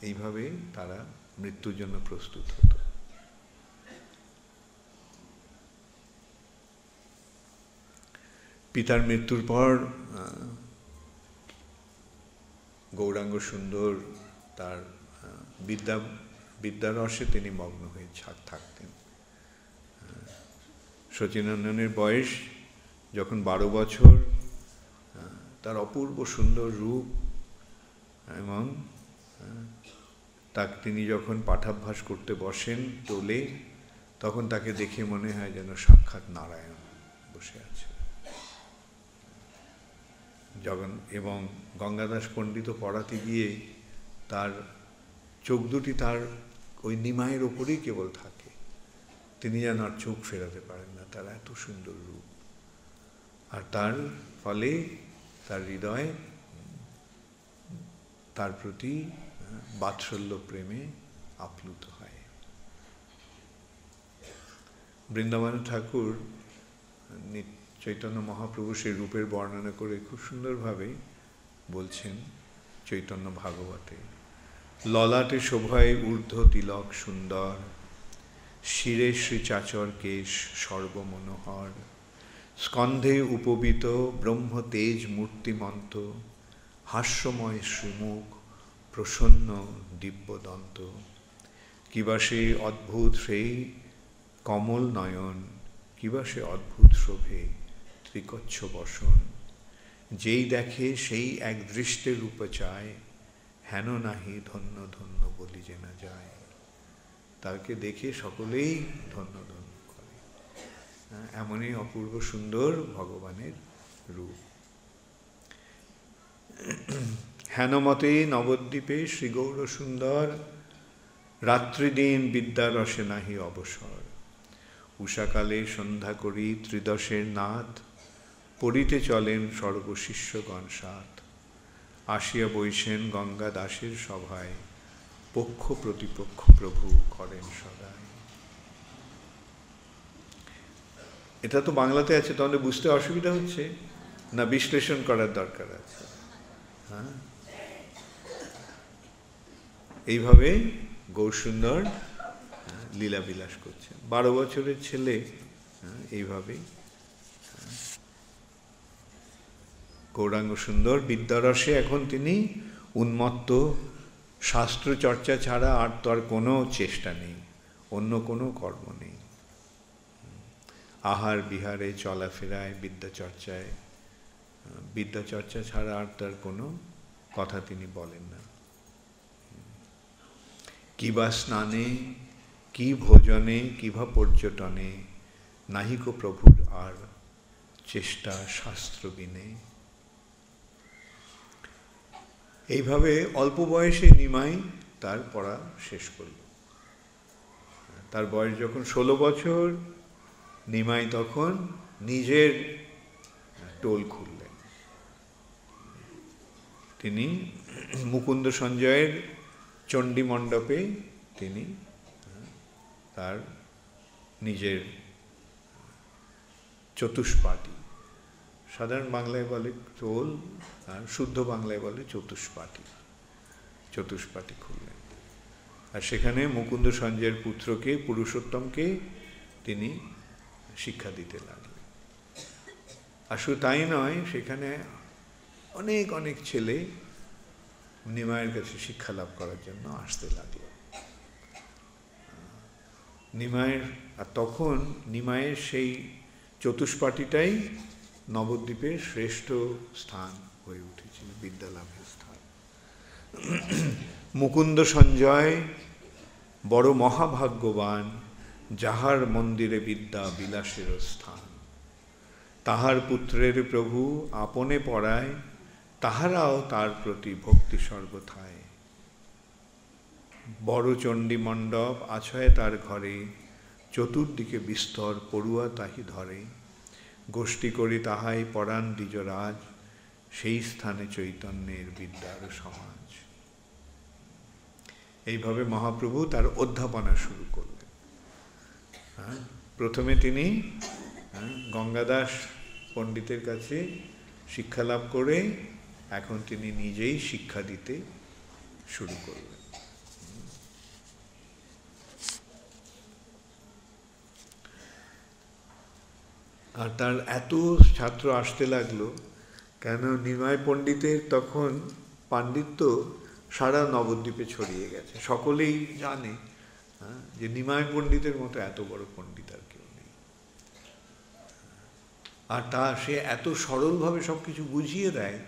এইভাবে তারা মৃত্যুর জন্য প্রস্তুত হতো। পিতার মৃত্যুর পর গৌরাঙ্গ সুন্দর তার বিদ্যারসে তিনি মগ্ন হয়ে থাকতেন। শচীনন্দনের বয়স যখন 12 বছর, তার অপূর্ব সুন্দর রূপ এবং তিনি যখন পাঠাভ্যাস করতে বসেন টোলে, তখন তাকে দেখে মনে হয় যেন সাক্ষাৎ নারায়ণ বসে আছে। এবং গঙ্গাদাস পণ্ডিত পড়াতে গিয়ে তার চোখ দুটি তার ওই নিমাইয়ের ওপরেই কেবল থাকে, তিনি যেন আর চোখ ফেরাতে পারেন না, তার এত সুন্দর রূপ। আর তার ফলে তার হৃদয় তার প্রতি বাৎসল্য প্রেমে আপ্লুত হয়। বৃন্দাবন ঠাকুর চৈতন্য মহাপ্রভু সেই রূপের বর্ণনা করে খুব সুন্দরভাবে বলছেন চৈতন্য ভাগবতে। ললাটে শোভায় ঊর্ধ্ব তিলক সুন্দর, শিরে শ্রীচাচর কেশ সর্বমনোহর, স্কন্ধে উপবিত ব্রহ্ম তেজ মূর্তিমন্ত, হাস্যময় সুমুখ প্রসন্ন দিব্যদন্ত, কিবা সে অদ্ভুত সেই কমল নয়ন, কিবা সে অদ্ভুত শোভে ত্রিকচ্ছ বসন, যেই দেখে সেই এক দৃষ্টে রূপ চায়, হেন নাহি ধন্য ধন্য বলি যে না যায়। তাকে দেখে সকলেই ধন্য ধন্য করে, এমনই অপূর্ব সুন্দর ভগবানের রূপ। হেনমতে নবদ্বীপে শ্রীগৌর সুন্দর, রাত্রিদিন বিদ্যারসে নাহি অবসর, উষাকালে সন্ধ্যা করি ত্রিদশের নাথ, পড়িতে চলেন সর্বশিষ্যগণ সাথ, আসিয়া বৈশেন গঙ্গা দাসের সভায়, পক্ষ প্রতিপক্ষ প্রভু করেন সদায়। এটা তো বাংলাতে আছে, তাহলে বুঝতে অসুবিধা হচ্ছে না বিশ্লেষণ করার দরকার আছে? হ্যাঁ, এইভাবে গৌরসুন্দর লীলা বিলাস করছেন। 12 বছরের ছেলে এইভাবেই গৌরাঙ্গ সুন্দর বিদ্যারসে এখন তিনি উন্মত্ত। শাস্ত্র চর্চা ছাড়া আর তার কোনো চেষ্টা নেই, অন্য কোনো কর্ম নেই। আহার বিহারে চলাফেরায় বিদ্যাচর্চা ছাড়া আর তার কোনো কথা তিনি বলেন না। কিবা স্নানে, কি ভোজনে, কিবা পর্যটনে, নাহিক প্রভুর আর চেষ্টা শাস্ত্র বিনে। এইভাবে অল্প বয়সে নিমাই তার পড়া শেষ করল। তার বয়স যখন 16 বছর, নিমাই তখন নিজের টোল খুললেন। তিনি মুকুন্দ সঞ্জয়ের চণ্ডী মণ্ডপে তিনি তার নিজের চতুষ্পাটি, সাধারণ বাংলায় বলে টোল, আর শুদ্ধ বাংলায় বলে চতুষ্পাটি খুললেন। আর সেখানে মুকুন্দ সঞ্জয়ের পুত্রকে, পুরুষোত্তমকে তিনি শিক্ষা দিতে লাগলেন। আর শুধু তাই নয়, সেখানে অনেক অনেক ছেলে নিমাইয়ের কাছে শিক্ষা লাভ করার জন্য আসতে লাগলো। আর তখন নিমাইয়ের সেই চতুষ্পাটিটাই নবদ্বীপের শ্রেষ্ঠ স্থান হয়ে উঠেছিল, বিদ্যালাভের স্থান। মুকুন্দ সঞ্জয় বড় মহাভাগ্যবান, যাহার মন্দিরে বিদ্যা বিলাসের স্থান, তাহার পুত্রের প্রভু আপনে পড়ায়, তাহারাও তার প্রতি ভক্তি সর্বথায়। বড় চণ্ডী মণ্ডপ আছয় তার ঘরে, চতুর্দিকে বিস্তর পড়ুয়া তাহি ধরে, গোষ্ঠী করি তাহাই পরাণ দ্বিজরাজ, সেই স্থানে চৈতন্যের বিদ্যার সমাজ। এইভাবে মহাপ্রভু তার অধ্যাপনা শুরু করলেন। প্রথমে তিনি গঙ্গাদাস পণ্ডিতের কাছে শিক্ষা লাভ করে এখন তিনি নিজেই শিক্ষা দিতে শুরু করলেন। আর তার এত ছাত্র আসতে লাগলো, কেন নিমাই পণ্ডিতের তখন পাণ্ডিত্য সারা নবদ্বীপে ছড়িয়ে গেছে। সকলেই জানে যে নিমাই পণ্ডিতের মতো এত বড় পণ্ডিত আর কেউ নেই। আর সে এত সরলভাবে সব কিছু বুঝিয়ে দেয়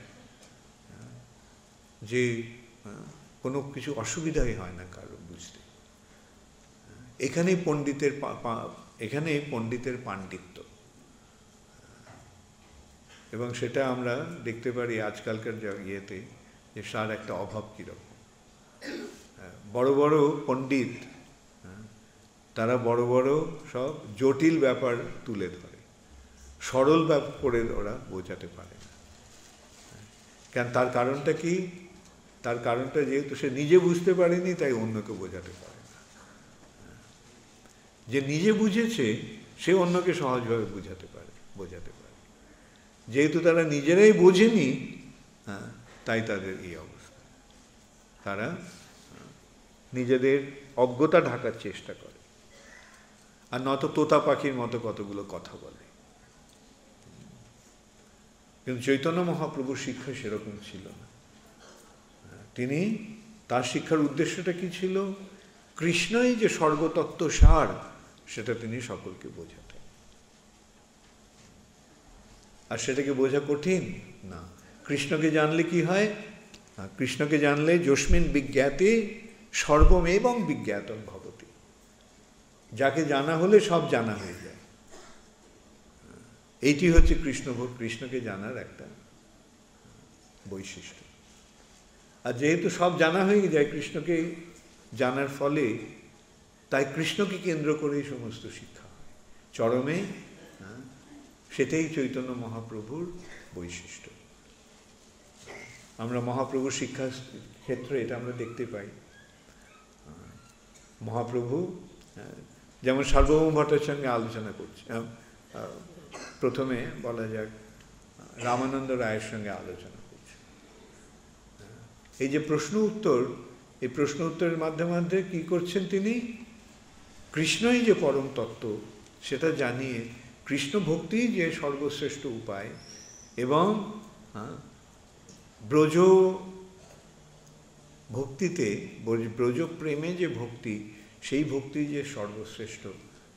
যে কোনো কিছু অসুবিধাই হয় না কারো বুঝতে। এখানেই পণ্ডিতের পাণ্ডিত্য। এবং সেটা আমরা দেখতে পারি আজকালকার ইয়েতে, যে তার একটা অভাব কীরকম। বড় বড় পণ্ডিত তারা বড় বড় সব জটিল ব্যাপার তুলে ধরে, সরল ব্যাপার করে ওরা বোঝাতে পারে না। কেন? তার কারণটা কি? তার কারণটা যেহেতু সে নিজে বুঝতে পারেনি, তাই অন্যকে বোঝাতে পারে না। যে নিজে বুঝেছে সে অন্যকে সহজভাবে বোঝাতে পারে। যেহেতু তারা নিজেরাই বোঝেনি, তাই তাদের এই অবস্থা। তারা নিজেদের অজ্ঞতা ঢাকার চেষ্টা করে, আর নত তোতা পাখির মতো কতগুলো কথা বলে। কিন্তু চৈতন্য মহাপ্রভুর শিক্ষা সেরকম ছিল না। তার শিক্ষার উদ্দেশ্যটা কি ছিল? কৃষ্ণই যে সর্বতত্ত্ব সার, সেটা তিনি সকলকে বোঝাতেন। আর সেটাকে বোঝা কঠিন না। কৃষ্ণকে জানলে কি হয়? কৃষ্ণকে জানলে যস্মিন বিজ্ঞাতে সর্বমেবং বিজ্ঞাতং ভবতি। যাকে জানা হলে সব জানা হয়ে যায়। এইটি হচ্ছে কৃষ্ণকে জানার একটা বৈশিষ্ট্য। আর যেহেতু সব জানা হয়ে যায় কৃষ্ণকে জানার ফলে, তাই কৃষ্ণকে কেন্দ্র করেই সমস্ত শিক্ষা হয় চরমে। সেটাই চৈতন্য মহাপ্রভুর বৈশিষ্ট্য। আমরা মহাপ্রভুর শিক্ষার ক্ষেত্রে এটা আমরা দেখতে পাই। মহাপ্রভু যেমন সার্বভৌম ভট্টাচার্যের সঙ্গে আলোচনা করছে, প্রথমে বলা যাক রামানন্দ রায়ের সঙ্গে আলোচনা করছে। এই যে প্রশ্ন উত্তর, এই প্রশ্ন উত্তরের মাধ্যমে কি করছেন তিনি? কৃষ্ণই যে পরম তত্ত্ব সেটা জানিয়ে কৃষ্ণ ভক্তি যে সর্বশ্রেষ্ঠ উপায়, এবং ব্রজ ভক্তিতে, ব্রজ প্রেমে যে ভক্তি, সেই ভক্তি যে সর্বশ্রেষ্ঠ,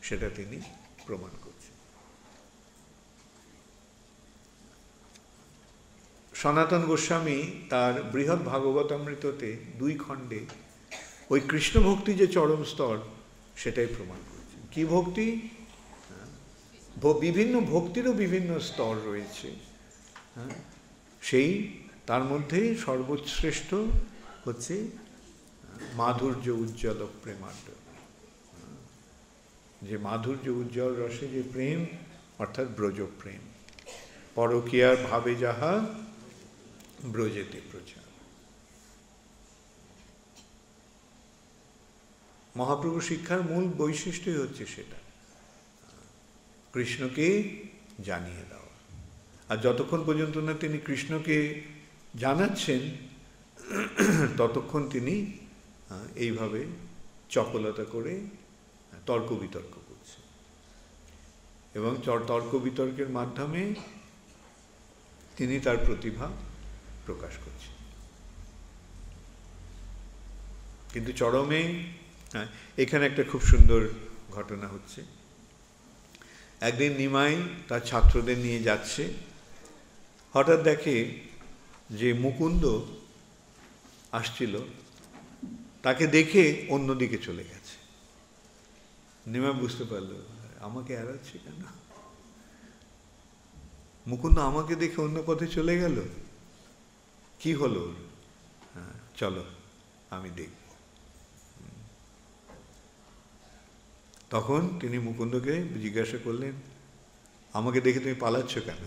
সেটা তিনি প্রমাণ করছেন। সনাতন গোস্বামী তার বৃহৎ ভাগবতামৃততে 2 খণ্ডে ওই কৃষ্ণ ভক্তি যে চরম স্তর, সেটাই প্রমাণ করছেন। কি ভক্তি? বিভিন্ন ভক্তিরও বিভিন্ন স্তর রয়েছে। সেই তার মধ্যে সর্বশ্রেষ্ঠ হচ্ছে মাধুর্য উজ্জ্বল প্রেমার্ড। যে মাধুর্য উজ্জ্বল রসে যে প্রেম, অর্থাৎ ব্রজ প্রেম। পরকীয়ার ভাবে যাহা ব্রজেতে প্রচার। মহাপ্রভু শিক্ষার মূল বৈশিষ্ট্যই হচ্ছে সেটা, কৃষ্ণকে জানিয়ে দেওয়া। আর যতক্ষণ পর্যন্ত না তিনি কৃষ্ণকে জানাচ্ছেন, ততক্ষণ তিনি এইভাবে চপলতা করে তর্ক বিতর্ক করছেন, এবং তর্ক বিতর্কের মাধ্যমে তিনি তার প্রতিভা প্রকাশ করছেন। কিন্তু চরমে এখানে একটা খুব সুন্দর ঘটনা হচ্ছে। একদিন নিমাই তার ছাত্রদের নিয়ে যাচ্ছে, হঠাৎ দেখে যে মুকুন্দ আসছিল, তাকে দেখে অন্যদিকে চলে গেছে। নিমাই বুঝতে পারল, আমাকে এড়াচ্ছে কেন? মুকুন্দ আমাকে দেখে অন্য পথে চলে গেল, কি হলো? চলো আমি দেখব। তখন তিনি মুকুন্দকে জিজ্ঞাসা করলেন, আমাকে দেখে তুমি পালাচ্ছ কেন?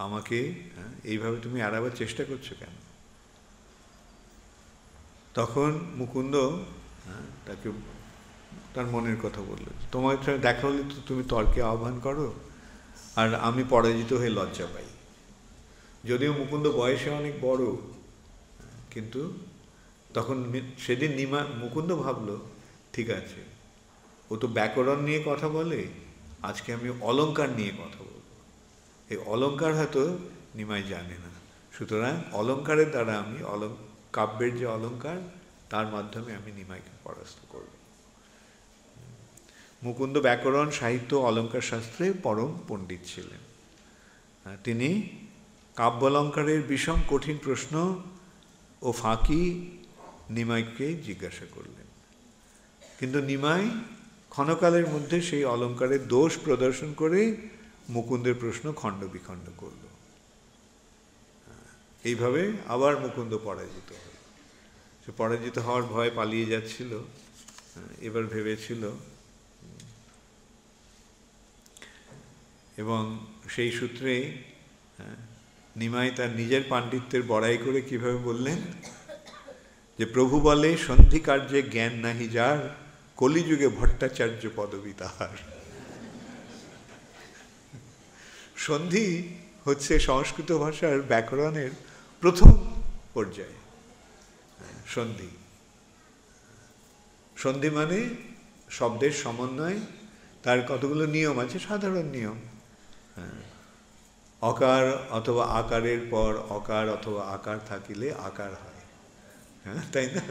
আমাকে এইভাবে তুমি এড়াবার চেষ্টা করছো কেন? তখন মুকুন্দ তাকে তার মনের কথা বলল, তোমার সঙ্গে দেখা হলে তো তুমি তর্কে আহ্বান করো, আর আমি পরাজিত হয়ে লজ্জা পাই। যদিও মুকুন্দ বয়সে অনেক বড়, কিন্তু তখন সেদিন মুকুন্দ ভাবল, ঠিক আছে, ও তো ব্যাকরণ নিয়ে কথা বলে, আজকে আমি অলংকার নিয়ে কথা বলবো। এই অলংকার হয়তো নিমাই জানে না, সুতরাং অলংকারের দ্বারা আমি কাব্যের যে অলংকার তার মাধ্যমে আমি নিমাইকে পরাস্ত করব। মুকুন্দ ব্যাকরণ, সাহিত্য, অলংকার শাস্ত্রে পরম পণ্ডিত ছিলেন। তিনি কাব্যালঙ্কারের বিষম কঠিন প্রশ্ন ও ফাঁকি নিমাইকে জিজ্ঞাসা করলেন, কিন্তু নিমাই ক্ষণকালের মধ্যে সেই অলঙ্কারের দোষ প্রদর্শন করে মুকুন্দের প্রশ্ন খণ্ড বিখণ্ড করল। এইভাবে আবার মুকুন্দ পরাজিত হল। সে পরাজিত হওয়ার ভয় পালিয়ে যাচ্ছিল, এবার ভেবেছিল, এবং সেই সূত্রে নিমাই তার নিজের পাণ্ডিত্যের বড়াই করে কিভাবে বললেন যে প্রভু বলে সন্ধি কার্যে জ্ঞান নাহি যার, কলিযুগে ভট্টাচার্য পদবী তাহার। সন্ধি হচ্ছে সংস্কৃত ভাষার ব্যাকরণের প্রথম পর্যায়ে। সন্ধি সন্ধি মানে শব্দের সমন্বয়, তার কতগুলো নিয়ম আছে, সাধারণ নিয়ম। অকার অথবা আকারের পর অকার অথবা আকার থাকিলে আকার হয়, হ্যাঁ তাই না?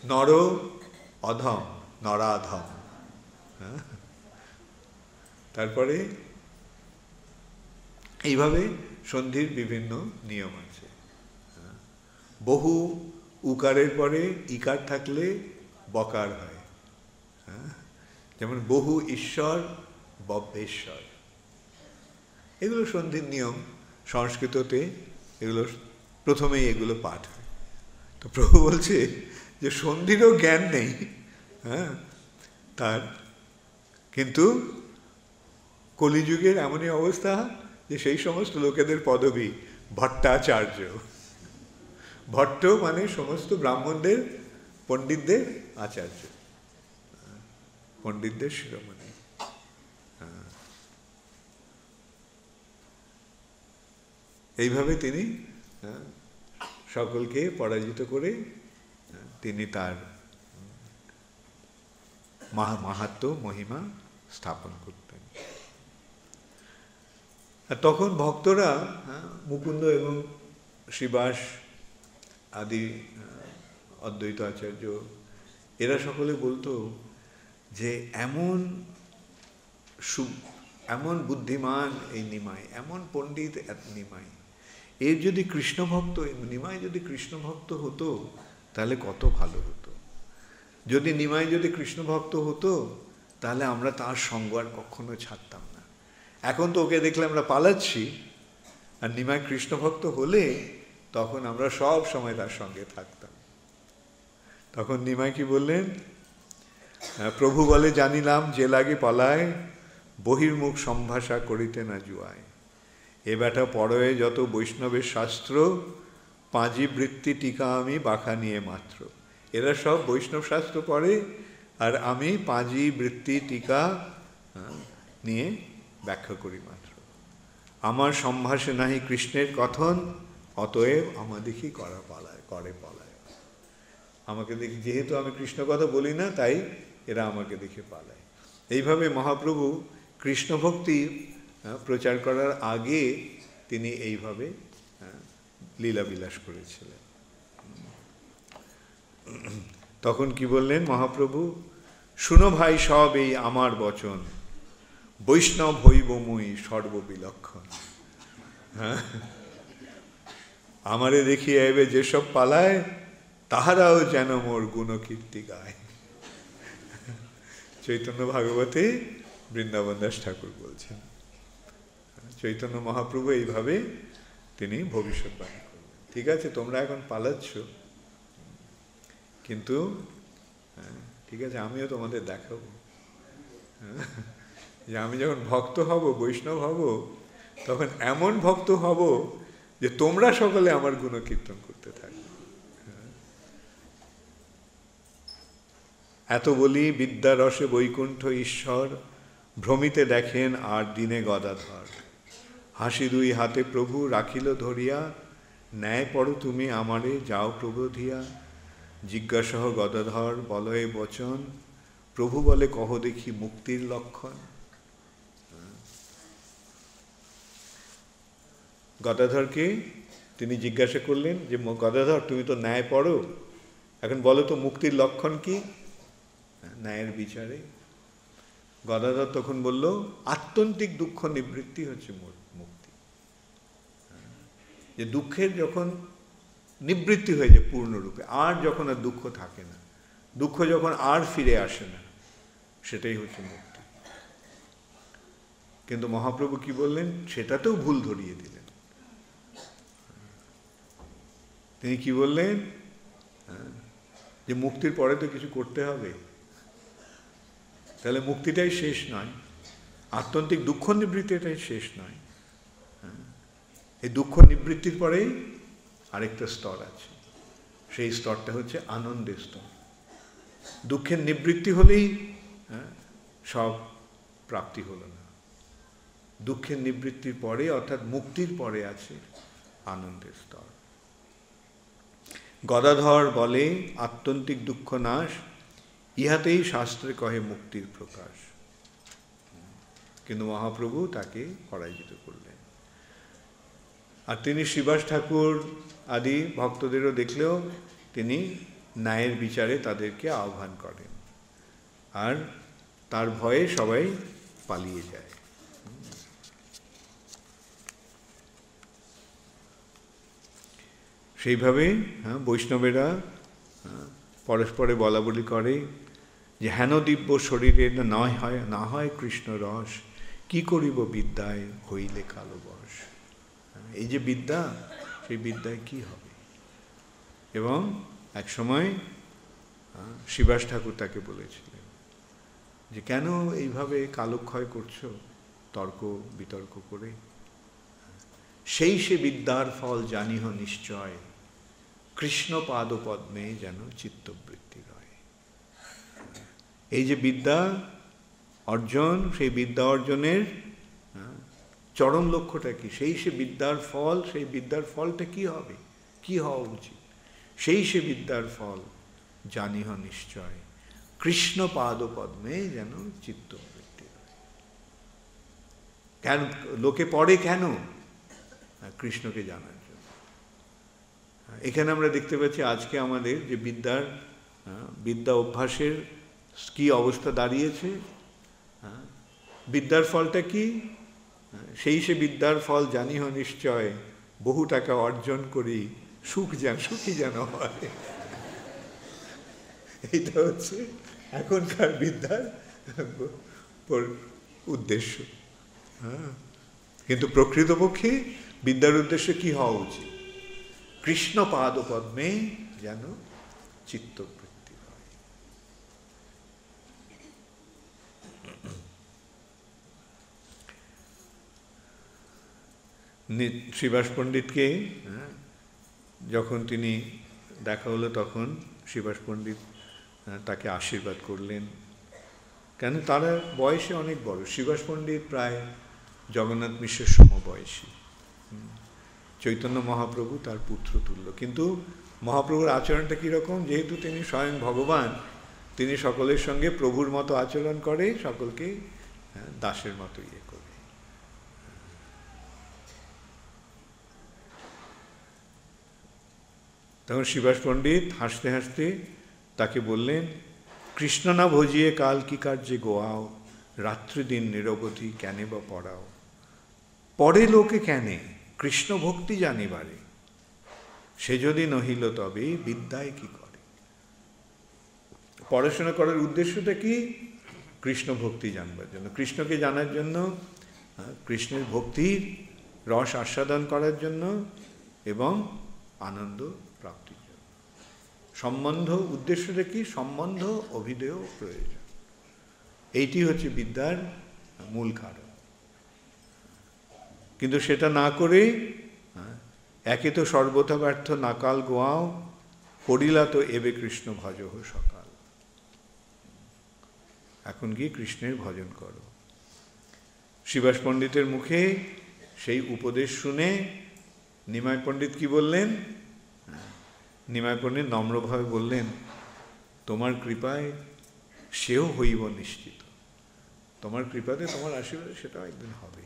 নর অধম, নরাধম। তারপরে এইভাবে সন্ধির বিভিন্ন নিয়ম আছে। বহু উকারের পরে ইকার থাকলে বকার হয়, যেমন বহু ঈশ্বর বব্বেশ্বর। এগুলো সন্ধির নিয়ম, সংস্কৃততে এগুলো প্রথমেই এগুলো পাঠ হয়। তো প্রভু বলছে যে সন্ধিরও জ্ঞান নেই তার, কিন্তু কলিযুগের এমনই অবস্থা যে সেই সমস্ত লোকেদের পদবী ভট্টাচার্য। ভট্ট মানে সমস্ত ব্রাহ্মণদের, পণ্ডিতদের আচার্য, পণ্ডিতদের শিরোমণি। এইভাবে তিনি সকলকে পরাজিত করে তিনি তার মাহাত্ম্য মহিমা স্থাপন করতেন। আর তখন ভক্তরা মুকুন্দ এবং শ্রীবাস আদি অদ্বৈত আচার্য এরা সকলে বলতো যে এমন বুদ্ধিমান এই নিমাই, এমন পণ্ডিত নিমাই, এর যদি কৃষ্ণ ভক্ত, নিমাই যদি কৃষ্ণ ভক্ত হতো তাহলে কত ভালো হতো। যদি নিমাই যদি কৃষ্ণ ভক্ত হতো তাহলে আমরা তার সঙ্গ আর কখনো ছাড়তাম না। এখন তো ওকে দেখলে আমরা পালাচ্ছি, আর নিমাই কৃষ্ণ ভক্ত হলে তখন আমরা সব সময় তার সঙ্গে থাকতাম। তখন নিমাই কি বললেন, প্রভু বলে জানিলাম যে লাগে পলায়, বহির্মুখ সম্ভাষা করিতে না জুয়ায়। এ বেটা পড়য়ে যত বৈষ্ণবের শাস্ত্র, পাঁজি বৃত্তি টিকা আমি বাঁকা নিয়ে মাত্র। এরা সব বৈষ্ণব শাস্ত্র পড়ে, আর আমি পাঁজি বৃত্তি টিকা নিয়ে ব্যাখ্যা করি মাত্র। আমার সম্ভাষে নাহি কৃষ্ণের কথন, অতএব আমাদেরই করে পলায়। আমাকে দেখি, যেহেতু আমি কৃষ্ণ কথা বলি না, তাই এরা আমাকে দেখে পালায়। এইভাবে মহাপ্রভু কৃষ্ণ ভক্তি প্রচার করার আগে তিনি এইভাবে লীলাবিলাস করেছিলেন। তখন কি বললেন মহাপ্রভু, শুনো ভাই সব এই আমার বচন, বৈষ্ণব হইব মুই সর্ববিলক্ষণ। হ্যাঁ, আমারে দেখিয়ে এবে যেসব পালায়, তাহারাও যেন মোর গুণকীর্তি গায়। চৈতন্য ভাগবতে বৃন্দাবন দাস ঠাকুর বলছেন। চৈতন্য মহাপ্রভু এইভাবে তিনি ভবিষ্যৎবাণী করবেন। ঠিক আছে, তোমরা এখন পালাচ্ছ, কিন্তু ঠিক আছে, আমিও তোমাদের দেখাবো যে আমি যখন ভক্ত হব, বৈষ্ণব হব, তখন এমন ভক্ত হব যে তোমরা সকলে আমার গুণকীর্তন করতে থাকবে। এত বলি বিদ্যারসে বৈকুণ্ঠ ঈশ্বর, ভ্রমিতে দেখেন আর দিনে গদাধর। হাসি দুই হাতে প্রভু রাখিল ধরিয়া, ন্যায় পড়ো তুমি আমারে যাও প্রবোধিয়া। জিজ্ঞাসহ গদাধর বলয়ে বচন, প্রভু বলে কহ দেখি মুক্তির লক্ষণ। গদাধরকে তিনি জিজ্ঞাসা করলেন যে গদাধর, তুমি তো ন্যায় পড়ো, এখন বলো তো মুক্তির লক্ষণ কি ন্যায়ের বিচারে? গদাধর তখন বলল, আত্যন্তিক দুঃখ নিবৃত্তি হচ্ছে মুক্তি। যে দুঃখের যখন নিবৃত্তি হয়ে যায় পূর্ণরূপে, আর যখন আর দুঃখ থাকে না, দুঃখ যখন আর ফিরে আসে না, সেটাই হচ্ছে মুক্তি। কিন্তু মহাপ্রভু কি বললেন? সেটাতেও ভুল ধরিয়ে দিলেন। তিনি কি বললেন? যে মুক্তির পরে তো কিছু করতে হবে, তাহলে মুক্তিটাই শেষ নয়, আত্যন্তিক দুঃখ নিবৃত্তিটাই শেষ নয়। এই দুঃখ নিবৃত্তির পরেই আরেকটা স্তর আছে, সেই স্তরটা হচ্ছে আনন্দের স্তর। দুঃখের নিবৃত্তি হলেই সব প্রাপ্তি হলো না, দুঃখের নিবৃত্তির পরে অর্থাৎ মুক্তির পরে আছে আনন্দের স্তর। গদাধর বলে আত্যন্তিক দুঃখ নাশ, ইহাতেই শাস্ত্রে কহে মুক্তির প্রকাশ। কিন্তু মহাপ্রভু তাকে পরাজিত করলেন। আর তিনি শ্রীবাস ঠাকুর আদি ভক্তদেরও দেখলেও তিনি ন্যায়ের বিচারে তাদেরকে আহ্বান করেন, আর তার ভয়ে সবাই পালিয়ে যায়। সেইভাবে বৈষ্ণবেরা পরস্পরে বলা বলি করে যে হেন দিব্য শরীরে না হয় কৃষ্ণ রস, কি করিব বিদ্যায় হইলে কালো বস। এই যে বিদ্যা, সেই বিদ্যায় কি হবে? এবং এক সময় শ্রীবাস ঠাকুর তাকে বলেছিলেন যে কেন এইভাবে কালক্ষয় করছো তর্ক বিতর্ক করে? সেই সে বিদ্যার ফল জানিহ নিশ্চয়, কৃষ্ণ পাদ পদ্মে যেন চিত্তবৃত্তি রয়। এই যে বিদ্যা অর্জন, সেই বিদ্যা অর্জনের চরম লক্ষ্যটা কি? সেই সে বিদ্যার ফল, সেই বিদ্যার ফলটা কি হবে, কি হওয়া উচিত? সেই সে বিদ্যার ফল জানিহ নিশ্চয়, কৃষ্ণ পাদ পদ্মে যেন চিত্তবৃত্তি রয়। কেন লোকে পড়ে? কেন? কৃষ্ণকে জানার জন্য। এখানে আমরা দেখতে পাচ্ছি আজকে আমাদের যে বিদ্যা অভ্যাসের কি অবস্থা দাঁড়িয়েছে। বিদ্যার ফলটা কি? সেই সে বিদ্যার ফল জানিহ নিশ্চয়, বহু টাকা অর্জন করি সুখী যেন হয়। এইটা হচ্ছে এখনকার বিদ্যার উদ্দেশ্য। কিন্তু প্রকৃতপক্ষে বিদ্যার উদ্দেশ্য কি হওয়া উচিত? কৃষ্ণ পাদ পদ্মে যেন চিত্তবৃত্তি হয়। শ্রীবাস পণ্ডিতকে যখন তিনি দেখা হলো, তখন শ্রীবাস পণ্ডিত তাকে আশীর্বাদ করলেন। কেন? তারা বয়সে অনেক বড়। শ্রীবাস পণ্ডিত প্রায় জগন্নাথ মিশ্রের সমবয়সী, চৈতন্য মহাপ্রভু তার পুত্র তুল্য। কিন্তু মহাপ্রভুর আচরণটা কীরকম? যেহেতু তিনি স্বয়ং ভগবান, তিনি সকলের সঙ্গে প্রভুর মতো আচরণ করে, সকলকে দাসের মতো ইয়ে করে। তখন শ্রীবাস পণ্ডিত হাসতে হাসতে তাকে বললেন, কৃষ্ণ না ভজিয়ে কাল কি কার্যে গোয়াও, রাত্রিদিন নিরবধি ক্যানে বা পড়াও। পড়ে লোকে ক্যানে কৃষ্ণ ভক্তি জানিবারে, সে যদি নহিল তবে বিদ্যায় কি করে। পড়াশোনা করার উদ্দেশ্যটা কি? কৃষ্ণ ভক্তি জানবার জন্য, কৃষ্ণকে জানার জন্য, কৃষ্ণের ভক্তির রস আস্বাদন করার জন্য এবং আনন্দ প্রাপ্তির জন্য। সম্বন্ধ উদ্দেশ্যটা কি? সম্বন্ধ অভিধেয় প্রয়োজন। এইটি হচ্ছে বিদ্যার মূল কারণ। কিন্তু সেটা না করে একে তো সর্বথা ব্যর্থ নাকাল গোয়াও, করিলা তো এবে কৃষ্ণ ভজহ সকাল। এখন গিয়ে কৃষ্ণের ভজন করো। শ্রীবাস পণ্ডিতের মুখে সেই উপদেশ শুনে নিমাই পণ্ডিত কি বললেন? নিমাই পণ্ডিত নম্রভাবে বললেন, তোমার কৃপায় সেও হইব নিশ্চিত। তোমার কৃপাতে, তোমার আশীর্বাদে সেটাও একদিন হবে।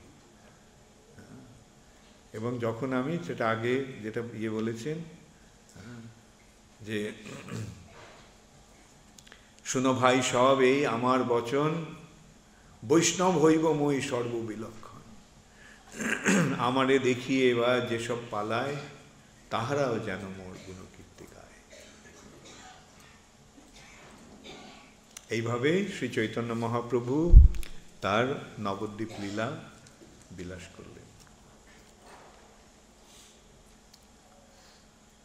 এবং যখন আমি সেটা আগে যেটা বলেছেন যে শুনো ভাই সব এই আমার বচন, বৈষ্ণব হইব মই সর্ববিলক্ষণ। আমারে দেখিয়ে এবার যেসব পালায়, তাহারাও যেন মোর গুণকীর্তি গায়। এইভাবে শ্রী চৈতন্য মহাপ্রভু তার নবদ্বীপ লীলা বিলাস করলেন।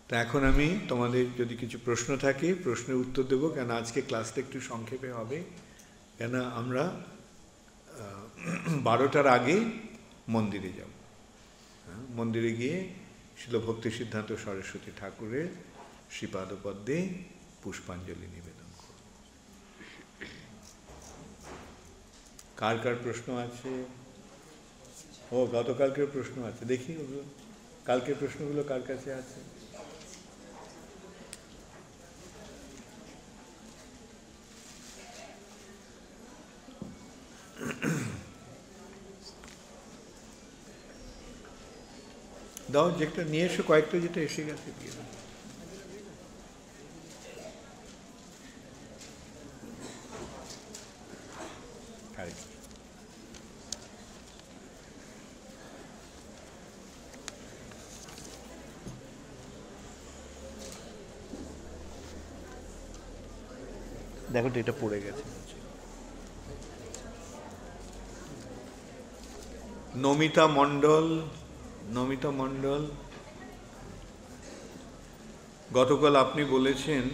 তা এখন আমি তোমাদের যদি কিছু প্রশ্ন থাকে প্রশ্নের উত্তর দেবো, কেন আজকে ক্লাসটা একটু সংক্ষেপে হবে, কেন আমরা 12টার আগে মন্দিরে যাব। মন্দিরে গিয়ে শিল ভক্তি সিদ্ধান্ত সরস্বতী ঠাকুরের শ্রীপাদপদ্মে পুষ্পাঞ্জলি নিবেদন করব। কার কার প্রশ্ন আছে? ও গতকালকের প্রশ্ন আছে, দেখি ওগুলো, কালকের প্রশ্নগুলো কার কাছে আছে? দাও, যেটা নিয়ে এসো, কয়েকটা যেটা এসে গেছে দিয়ে দাও। দেখো তো এটা পড়ে গেছে। নমিতা মণ্ডল, নমিতা মণ্ডল, গতকাল আপনি বলেছেন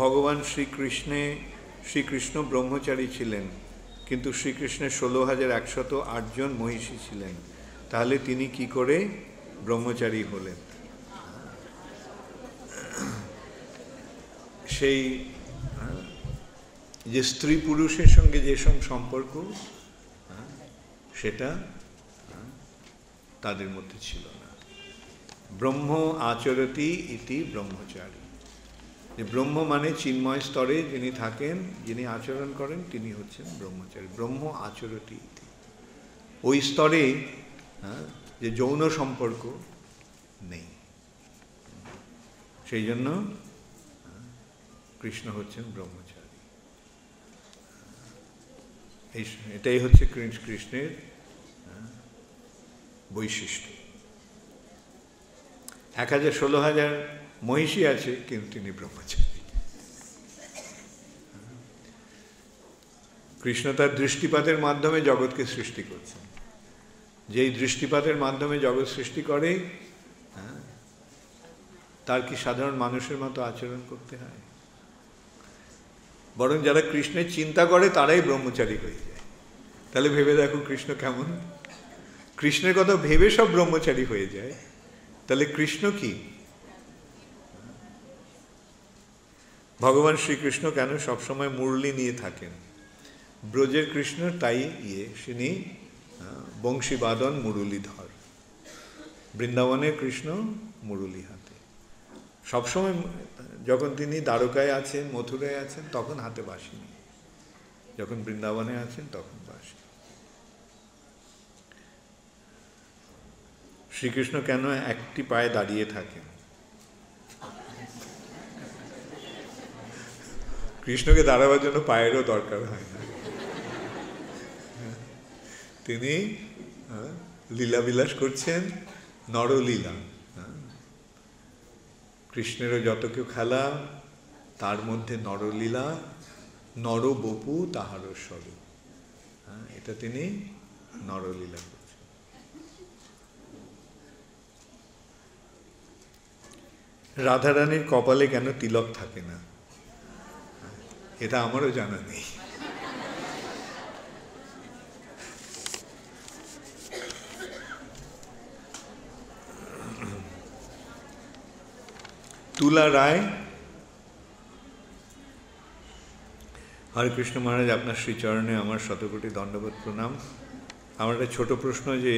ভগবান শ্রীকৃষ্ণ ব্রহ্মচারী ছিলেন, কিন্তু শ্রীকৃষ্ণের 16,108 জন মহিষী ছিলেন, তাহলে তিনি কি করে ব্রহ্মচারী হলেন? সেই যে স্ত্রী পুরুষের সঙ্গে যেসব সম্পর্ক, সেটা তাদের মধ্যে ছিল না। ব্রহ্ম আচরতি ইতি ব্রহ্মচারী, যে ব্রহ্ম মানে চিন্ময় স্তরে যিনি থাকেন, যিনি আচরণ করেন, তিনি হচ্ছেন ব্রহ্মচারী। ব্রহ্ম আচরতি ইতি, ওই স্তরে যে যৌন সম্পর্ক নেই, সেই জন্য কৃষ্ণ হচ্ছেন ব্রহ্মচারী। এটাই হচ্ছে কৃষ্ণের বৈশিষ্ট্য। 16,000 মহিষী আছে, কিন্তু তিনি ব্রহ্মচারী। কৃষ্ণ তার দৃষ্টিপাতের মাধ্যমে জগৎকে সৃষ্টি করছেন। যেই দৃষ্টিপাতের মাধ্যমে জগৎ সৃষ্টি করে, তার কি সাধারণ মানুষের মতো আচরণ করতে হয়? বরং যারা কৃষ্ণের চিন্তা করে তারাই ব্রহ্মচারী হয়ে যায়। তাহলে ভেবে দেখো কৃষ্ণ কেমন, কৃষ্ণের কথা ভেবে সব ব্রহ্মচারী হয়ে যায়, তাহলে কৃষ্ণ কি? ভগবান শ্রীকৃষ্ণ কেন সবসময় মুরলি নিয়ে থাকেন? ব্রজের কৃষ্ণ তাই তিনি বংশীবাদন মুরলীধর, বৃন্দাবনের কৃষ্ণ মুরলী হাতে। সবসময় যখন তিনি দ্বারকায় আছেন, মথুরায় আছেন, তখন হাতে বাঁশি নেই, যখন বৃন্দাবনে আছেন তখন বাঁশি। শ্রীকৃষ্ণ কেন একটি পায়ে দাঁড়িয়ে থাকেন? কৃষ্ণকে দাঁড়াবার জন্য পায়েরও দরকার হয় না, তিনি লীলাবিলাস করছেন, নরলীলা। কৃষ্ণেরও যত কেউ খেলা, তার মধ্যে নরলীলা, নরবপু তাহারও স্বরূপ। এটা তিনি নরলীলা করছেন। রাধারানীর কপালে কেন তিলক থাকে না? এটা আমারও জানা নেই। তুলা রায়, হরে কৃষ্ণ মহারাজ, আপনার শ্রীচরণে আমার শতকোটি দণ্ডবোধ প্রণাম। আমার একটা ছোট প্রশ্ন, যে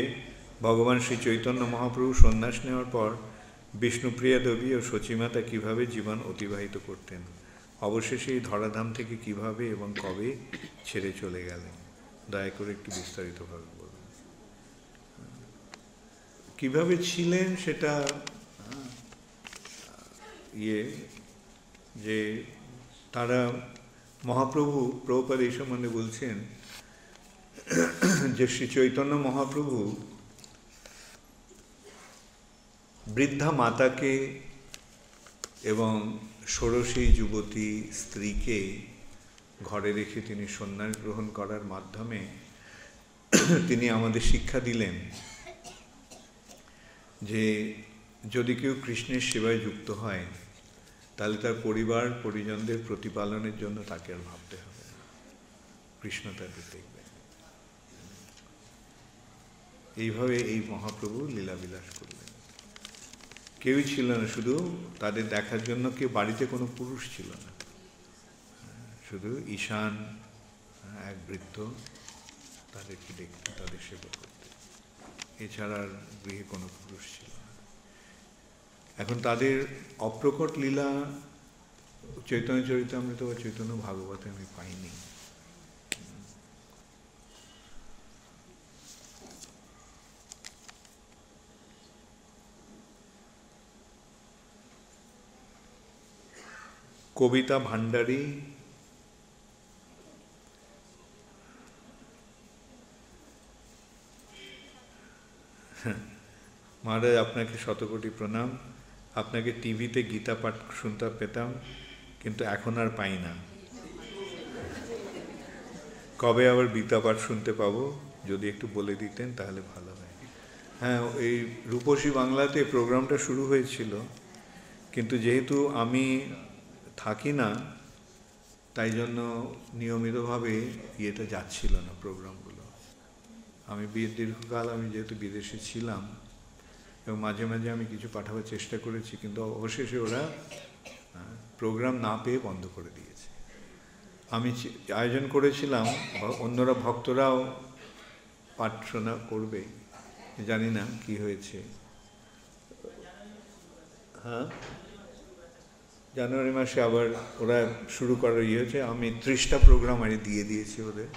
ভগবান শ্রী চৈতন্য মহাপ্রভু সন্ন্যাস নেওয়ার পর বিষ্ণুপ্রিয়া দেবী ও সচিমাতা কিভাবে জীবন অতিবাহিত করতেন? অবশেষে এই ধরাধাম থেকে কিভাবে এবং কবে ছেড়ে চলে গেলেন, দয়া করে একটু বিস্তারিতভাবে বলুন। কিভাবে ছিলেন সেটা যে তারা মহাপ্রভু প্রভুপাদ এই সম্বন্ধে বলছেন যে শ্রী চৈতন্য মহাপ্রভু বৃদ্ধা মাতাকে এবং ষোড়শী যুবতী স্ত্রীকে ঘরে রেখে তিনি সন্ন্যাস গ্রহণ করার মাধ্যমে তিনি আমাদের শিক্ষা দিলেন যে যদি কেউ কৃষ্ণের সেবায় যুক্ত হয় তাহলে তার পরিবার পরিজনদের প্রতিপালনের জন্য তাকে আর ভাবতে হবে না, কৃষ্ণ তাকে দেখবে। এইভাবে এই মহাপ্রভু লীলাবিলাস করলেন। কেউই ছিল না, শুধু তাদের দেখার জন্য কেউ বাড়িতে কোনো পুরুষ ছিল না, শুধু ঈশান এক বৃদ্ধ তাদেরকে দেখতে, তাদের সেবা করতে, এছাড়া আর গৃহে কোনো পুরুষ ছিল না। এখন তাদের অপ্রকট লীলা চৈতন্য চরিতামৃত বা চৈতন্য ভাগবতে আমি পাইনি। কবিতা ভান্ডারী, মহারাজ আপনাকে শতকোটি প্রণাম। আপনাকে টিভিতে গীতা পাঠ শুনতে পেতাম, কিন্তু এখন আর পাই না। কবে আবার গীতা পাঠ শুনতে পাবো যদি একটু বলে দিতেন তাহলে ভালো হয়। হ্যাঁ, এই রূপসী বাংলাতে প্রোগ্রামটা শুরু হয়েছিল, কিন্তু যেহেতু আমি থাকি না তাই জন্য নিয়মিতভাবে ইয়েটা যাচ্ছিল না প্রোগ্রামগুলো। আমি দীর্ঘকাল আমি যেহেতু বিদেশে ছিলাম এবং মাঝে মাঝে আমি কিছু পাঠাবার চেষ্টা করেছি, কিন্তু অবশেষে ওরা প্রোগ্রাম না পেয়ে বন্ধ করে দিয়েছে। আমি আয়োজন করেছিলাম অন্যরা ভক্তরাও পাঠ শোনা করবে, জানি না কি হয়েছে। হ্যাঁ, জানুয়ারি মাসে আবার ওরা শুরু করার হয়েছে। আমি 30টা প্রোগ্রাম দিয়ে দিয়েছি ওদের।